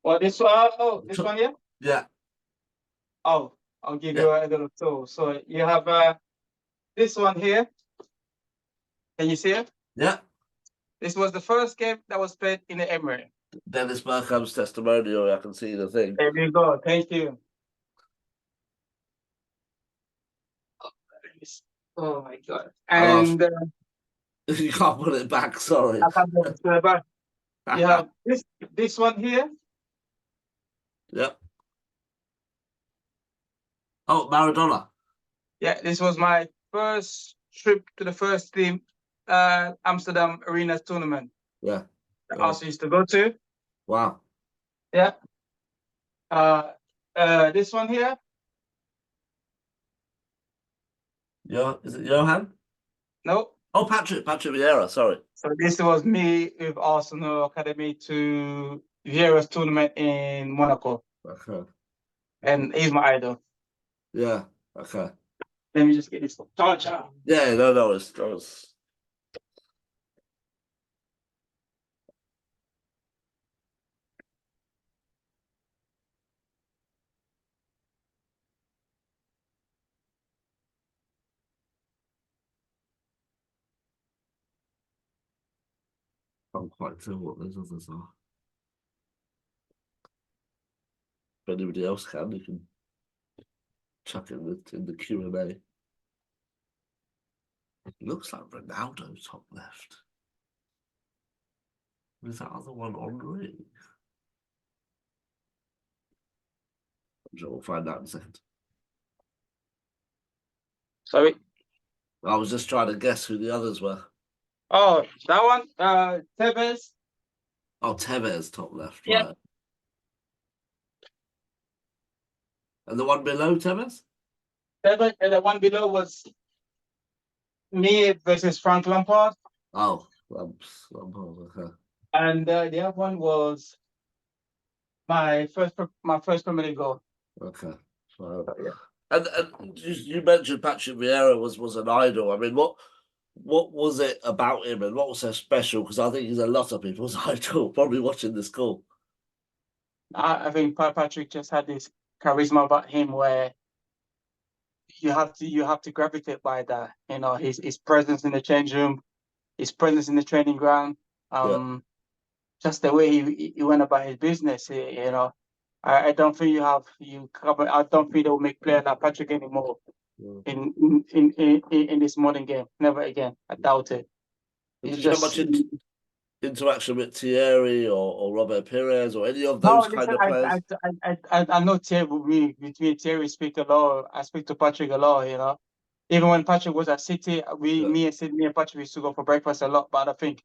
Well, this one here? Yeah. Oh, I'll give you a little tour. So you have this one here. Can you see it? Yeah. This was the first game that was played in the Emirates. Dennis Bergkamp's testimonial. I can see the thing. There we go. Thank you. Oh my God. And You can't put it back. Sorry. I can't go further. You have this one here. Yep. Oh, Maradona. Yeah, this was my first trip to the first team Amsterdam Arena tournament. Yeah. I also used to go to. Wow. Yeah. This one here. Yeah. Is it Johan? No. Oh, Patrick Vieira. Sorry. So this was me with Arsenal Academy to Vieira's tournament in Monaco. Okay. And he's my idol. Yeah. Okay. Let me just get this charger. Yeah. No. That was. Can't quite tell what those others are. If anybody else can, you can chuck it in the Q&A. It looks like Ronaldo top left. Is that other one Henri? I'm sure we'll find out in a second. Sorry. I was just trying to guess who the others were. Oh, that one, Tevez. Oh, Tevez top left, Yeah. right. And the one below Tevez? Tevez, and the one below was me versus Frank Lampard. Oh, Lampard, okay. And the other one was my first Premier League goal. Okay. So, yeah. And you mentioned Patrick Vieira was an idol. I mean, what was it about him and what was so special? Because I think he's a lot of people's idol, probably watching this call. I think Patrick just had this charisma about him where you have to gravitate by that. You know, his presence in the change room, his presence in the training ground, just the way he went about his business. You know, I don't think I don't think they'll make players like Patrick anymore in this modern game. Never again. I doubt it. Did you have much interaction with Thierry or Robert Pires or any of those kind of players? I know Thierry with me. Between Thierry speak a lot. I speak to Patrick a lot, you know. Even when Patrick was at City, me and Patrick used to go for breakfast a lot. But I think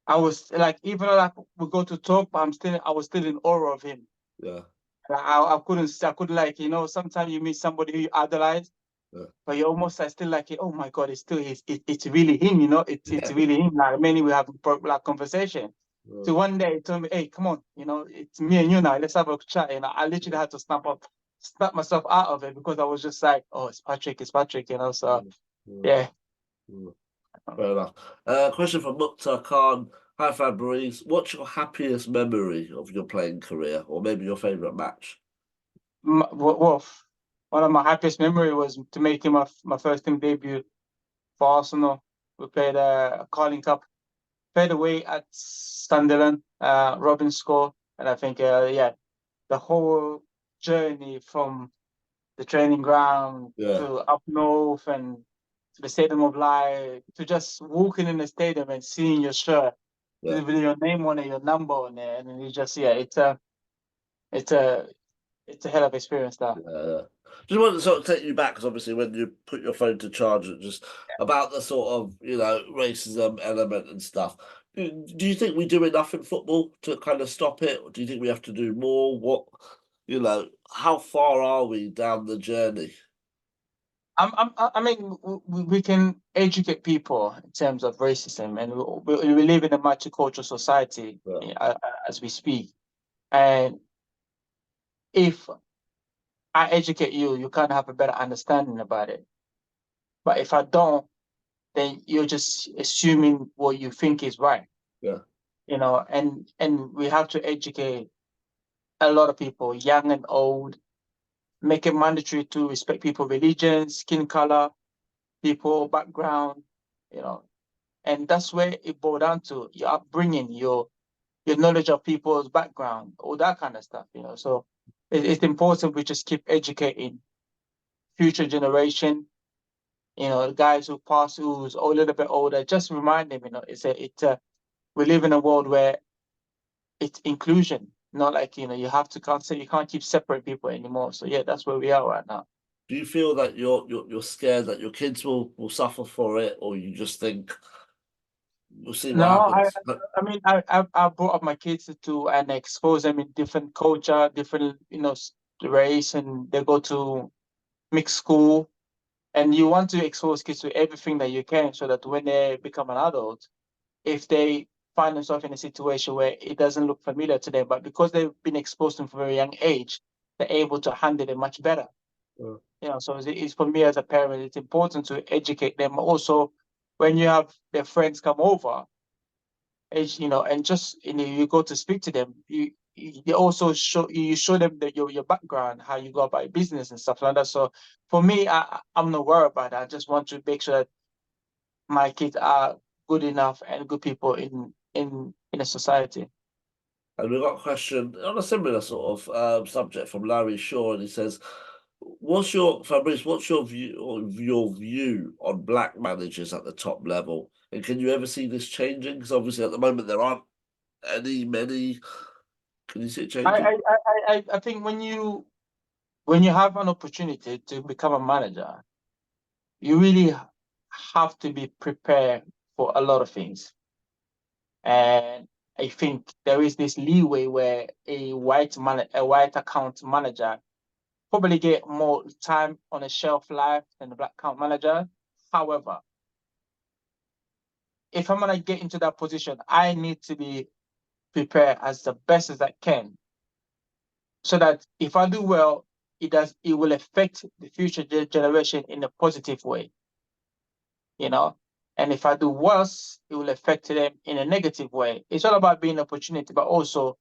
I was like, even though we go to talk, I was still in awe of him. Yeah. I couldn't like, you know, sometimes you meet somebody who you idolize, but you almost still like, oh my God, it's really him, you know, it's really him. Like many we have like conversation. So one day he told me, hey, come on, you know, it's me and you now, let's have a chat. You know, I literally had to snap myself out of it because I was just like, oh, it's Patrick, you know. So yeah. Fair enough. Question from Mukhtar Khan. Hi Fabrice, what's your happiest memory of your playing career, or maybe your favourite match? Well, one of my happiest memory was to make my first team debut for Arsenal. We played a Carling Cup, played away at Sunderland, Robin scored, and I think the whole journey from the training ground to up north and to the Stadium of Light, to just walking in the stadium and seeing your shirt with your name on it, your number on it, and you just it's a hell of experience that. Just want to sort of take you back, because obviously when you put your phone to charge, it just about the sort of, you know, racism element and stuff. Do you think we do enough in football to kind of stop it, or do you think we have to do more? What, you know, how far are we down the journey? I mean, we can educate people in terms of racism, and we live in a multicultural society as we speak. And if I educate you, you kind of have a better understanding about it. But if I don't, then you're just assuming what you think is right. Yeah. You know, and we have to educate a lot of people, young and old, make it mandatory to respect people's religion, skin color, people, background, you know. And that's where it boils down to your upbringing, your your knowledge of people's background, all that kind of stuff, you know. So it's important we just keep educating future generation, you know, the guys who pass, who's a little bit older, just remind them, you know, we live in a world where it's inclusion, not like, you know, you can't keep separate people anymore. So yeah, that's where we are right now. Do you feel that you're scared that your kids will suffer for it, or you just think we'll see what No, happens? I mean, I brought up my kids to and expose them in different culture, different, you know, race, and they go to mixed school. And you want to expose kids to everything that you can so that when they become an adult, if they find themselves in a situation where it doesn't look familiar to them, but because they've been exposed from a very young age, they're able to handle it much better. Yeah. You know, so it's for me as a parent, it's important to educate them. Also, when you have their friends come over, you know, and just, you know, you go to speak to them, they also show them that your background, how you go about your business and stuff like that. So for me, I'm not worried about that. I just want to make sure that my kids are good enough and good people in a society. And we got a question on a similar sort of subject from Larry Shaw, and he says, Fabrice? What's your view on black managers at the top level? And can you ever see this changing? Because obviously at the moment there aren't many. Can you see it changing? I think when you have an opportunity to become a manager, you really have to be prepared for a lot of things. And I think there is this leeway where a white account manager probably get more time on a shelf life than the black account manager. However, if I'm gonna get into that position, I need to be prepared as the best as I can, so that if I do well, it will affect the future generation in a positive way, you know. And if I do worse, it will affect them in a negative way. It's all about being opportunity, but also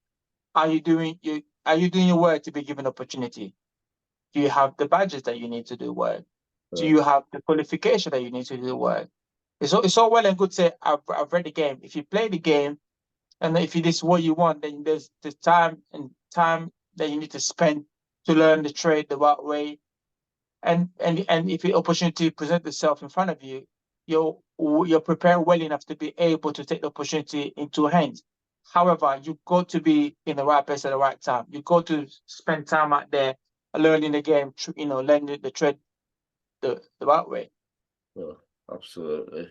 are you doing your work to be given opportunity? Do you have the badges that you need to do work? Do you have the qualification that you need to do work? It's all well and good to say I've read the game. If you play the game and if it is what you want, then there's the time that you need to spend to learn the trade the right way. And if the opportunity presents itself in front of you, you're prepared well enough to be able to take the opportunity into hands. However, you got to be in the right place at the right time. You got to spend time out there learning the game, you know, learning the trade the right way. Yeah, absolutely.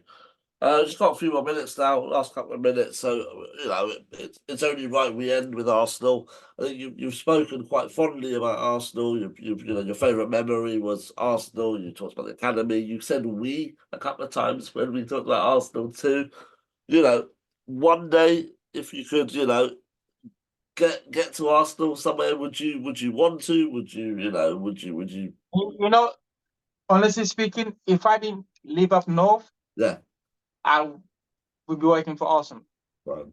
Just got a few more minutes now, last couple of minutes. So, you know, it's only right we end with Arsenal. I think you've spoken quite fondly about Arsenal. You know, your favourite memory was Arsenal. You talked about the academy. You said we a couple of times when we talked about Arsenal too. You know, one day, if you could, you know, get to Arsenal somewhere, would you want to? Would you? You know, honestly speaking, if I didn't live up north, Yeah, I would be working for Arsenal. right.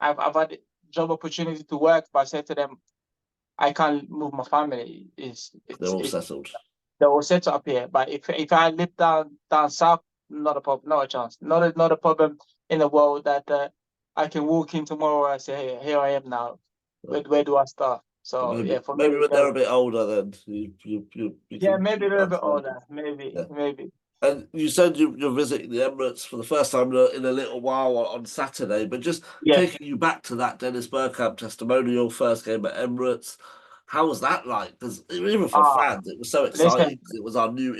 I've had job opportunity to work, but I said to them, I can't move my family. They're all settled. They're all set up here. But if I live down south, not a problem, not a chance, not a problem in the world that I can walk in tomorrow and say, hey, here I am now. Where do I start? So Maybe yeah, for maybe me, when they're a bit older, then you yeah, can maybe a little bit find older, maybe, yeah. maybe. And you said you're visiting the Emirates for the first time in a little while on Saturday, but just Yeah. taking you back to that Dennis Bergkamp testimonial, first game at Emirates, how was that like? Because even for Ah, fans, it was so listen, exciting because it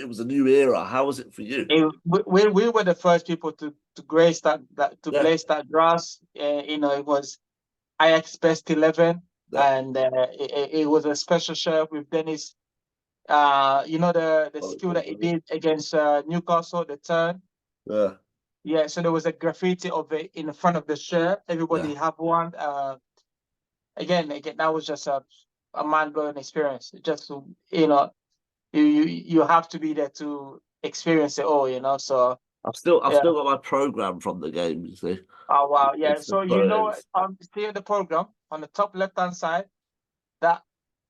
was a new era. How was it for you? we were the first people to grace to Yeah, blaze that grass. You know, it was Ajax best 11, yeah, and it was a special shirt with Dennis. You know the skill that he did against Newcastle, the turn. yeah, Yeah, so there was a graffiti of it in the front of the shirt. yeah. Everybody have one. Again, that was just a mind blowing experience. Just to, you know, you have to be there to experience it all. You know, so I've yeah. still got my program from the game. You see, Oh wow, yeah. it's So you know, it's see the program on the top left hand side, that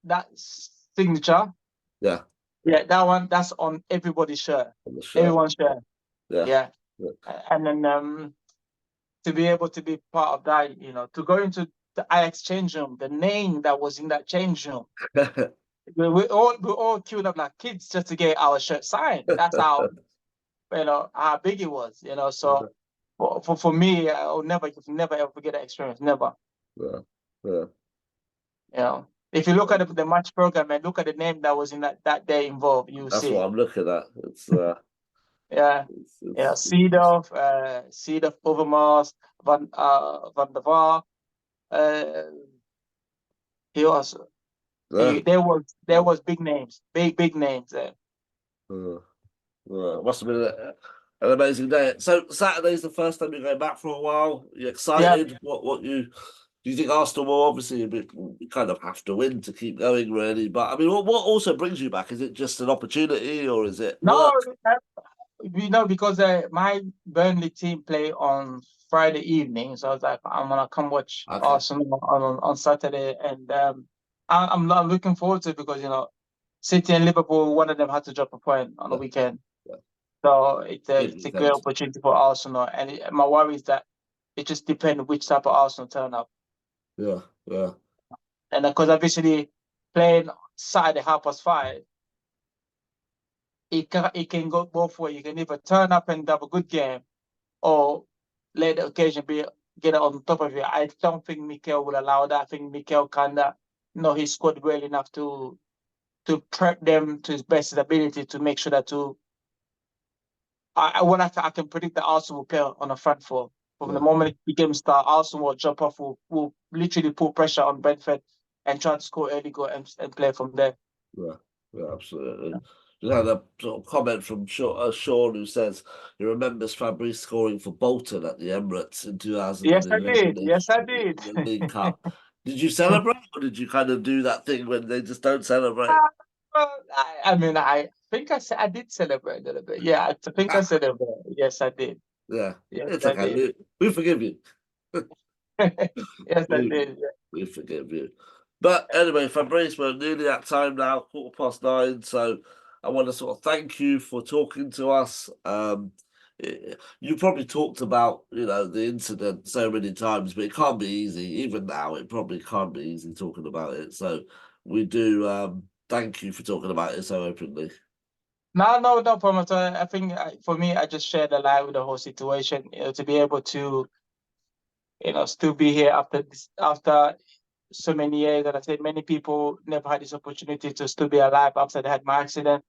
that signature. yeah, Yeah, that one, that's on everybody's shirt. on the shirt. Everyone's shirt. Yeah, Yeah. yeah, And then to be able to be part of that, to go into the Ajax change room, the name that was in that change room, we all queued up like kids just to get our shirt signed. That's how how big it was. So for me, I'll never ever forget that experience. Never. Yeah, yeah. If you look at the match program and look at the name that was in that day involved, you That's see. what I'm looking at. It's Yeah. Seedorf, Overmars, Van der Vaart. He also yeah. there was big names, big names there. It must have been an amazing day. So Saturday's the first time you're going back for a while. You excited? What do you think Arsenal will obviously you kind of have to win to keep going, really? But I mean, what also brings you back? Is it just an opportunity or is it No, work? because my Burnley team play on Friday evening, so I was like, I'm gonna come watch Arsenal on Saturday, and I'm looking forward to it because City and Liverpool, one of them had to drop a point on the weekend, so it's a great opportunity for Arsenal. And my worry is that it just depends which type of Arsenal turn up. Yeah, yeah. And because obviously playing Saturday 5:30. It can go both ways. You can either turn up and have a good game, or let the occasion get it on top of you. I don't think Mikel will allow that. I think Mikel kinda he scored well enough to prep them to his best ability to make sure that I can predict that Arsenal will play on the front four. From the moment the game starts, Arsenal will jump off, will literally put pressure on Brentford and try to score early goal and play from there. Yeah, absolutely. Just had a sort of comment from Sean who says he remembers Fabrice scoring for Bolton at the Emirates in 2011. Yes, I did. The League Cup. Did you celebrate, or did you kind of do that thing when they just don't celebrate? I think I did celebrate a little bit. Yeah, I think I celebrated. Yes, I did. Yeah, yes, it's I okay. did. We forgive you. Yes, I did. Yeah. We forgive you. But anyway, Fabrice, we're nearly at time now, 9:15. So I want to sort of thank you for talking to us. You probably talked about, the incident so many times, but it can't be easy. Even now, it probably can't be easy talking about it. So we do thank you for talking about it so openly. No problem at all. I think for me, I just shared a lot with the whole situation. To be able to, still be here after so many years. And I said many people never had this opportunity to still be alive after they had my accident.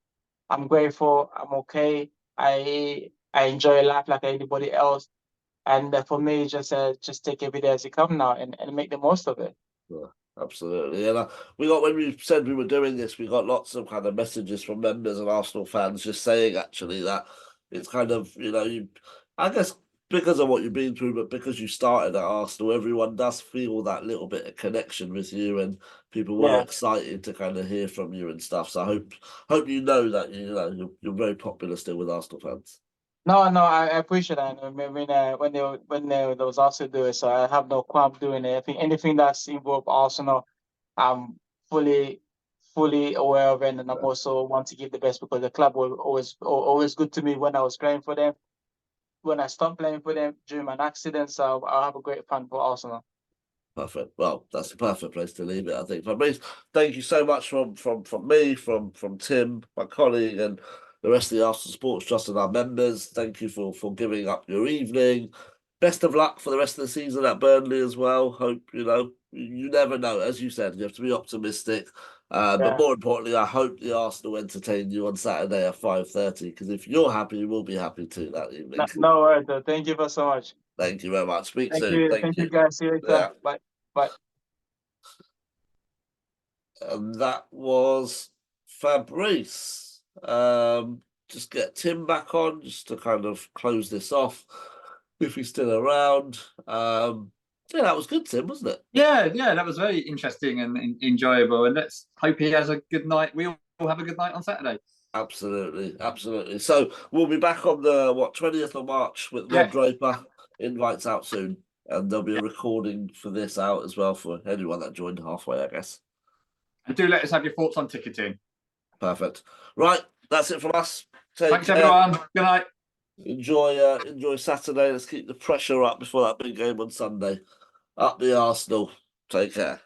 I'm grateful. I'm okay. I enjoy life like anybody else. And for me, just take every day as it comes now and make the most of it. Yeah, absolutely. And when we said we were doing this, we got lots of kind of messages from members and Arsenal fans just saying actually that it's kind of, I guess because of what you've been through, but because you started at Arsenal, everyone does feel that little bit of connection with you, and people were excited to kind of hear from you and stuff. So I hope you know that you're very popular still with Arsenal fans. No, I appreciate that. I mean, when they was also doing, so I have no qualm doing it. I think anything that's involved Arsenal, I'm fully aware of it, and I'm also want to give the best because the club was always good to me when I was playing for them. When I stopped playing for them during my accident, so I have a great fan for Arsenal. Perfect. Well, that's a perfect place to leave it, I think. Fabrice, thank you so much from me, from Tim, my colleague, and the rest of the Arsenal Sports Trust and our members. Thank you for giving up your evening. Best of luck for the rest of the season at Burnley as well. Hope you never know. As you said, you have to be optimistic. But more importantly, I hope the Arsenal entertain you on Saturday at 5:30. Because if you're happy, we'll be happy too that evening. No worries, though. Thank you so much. Thank you very much. Speak Thank soon. you. Thank you, guys. See you later. Yeah. Bye. And that was Fabrice. Just get Tim back on just to kind of close this off if he's still around. Yeah, that was good, Tim, wasn't it? Yeah, that was very interesting and enjoyable. And let's hope he has a good night. We all have a good night on Saturday. Absolutely. So we'll be back on the 20th of March with Rob Draper. Invites out soon, and there'll be a recording for this out as well for anyone that joined halfway, I guess. And do let us have your thoughts on ticketing. Perfect. Right, that's it from us. Thanks, everyone. Good night. Enjoy Saturday. Let's keep the pressure up before that big game on Sunday. Up the Arsenal. Take care.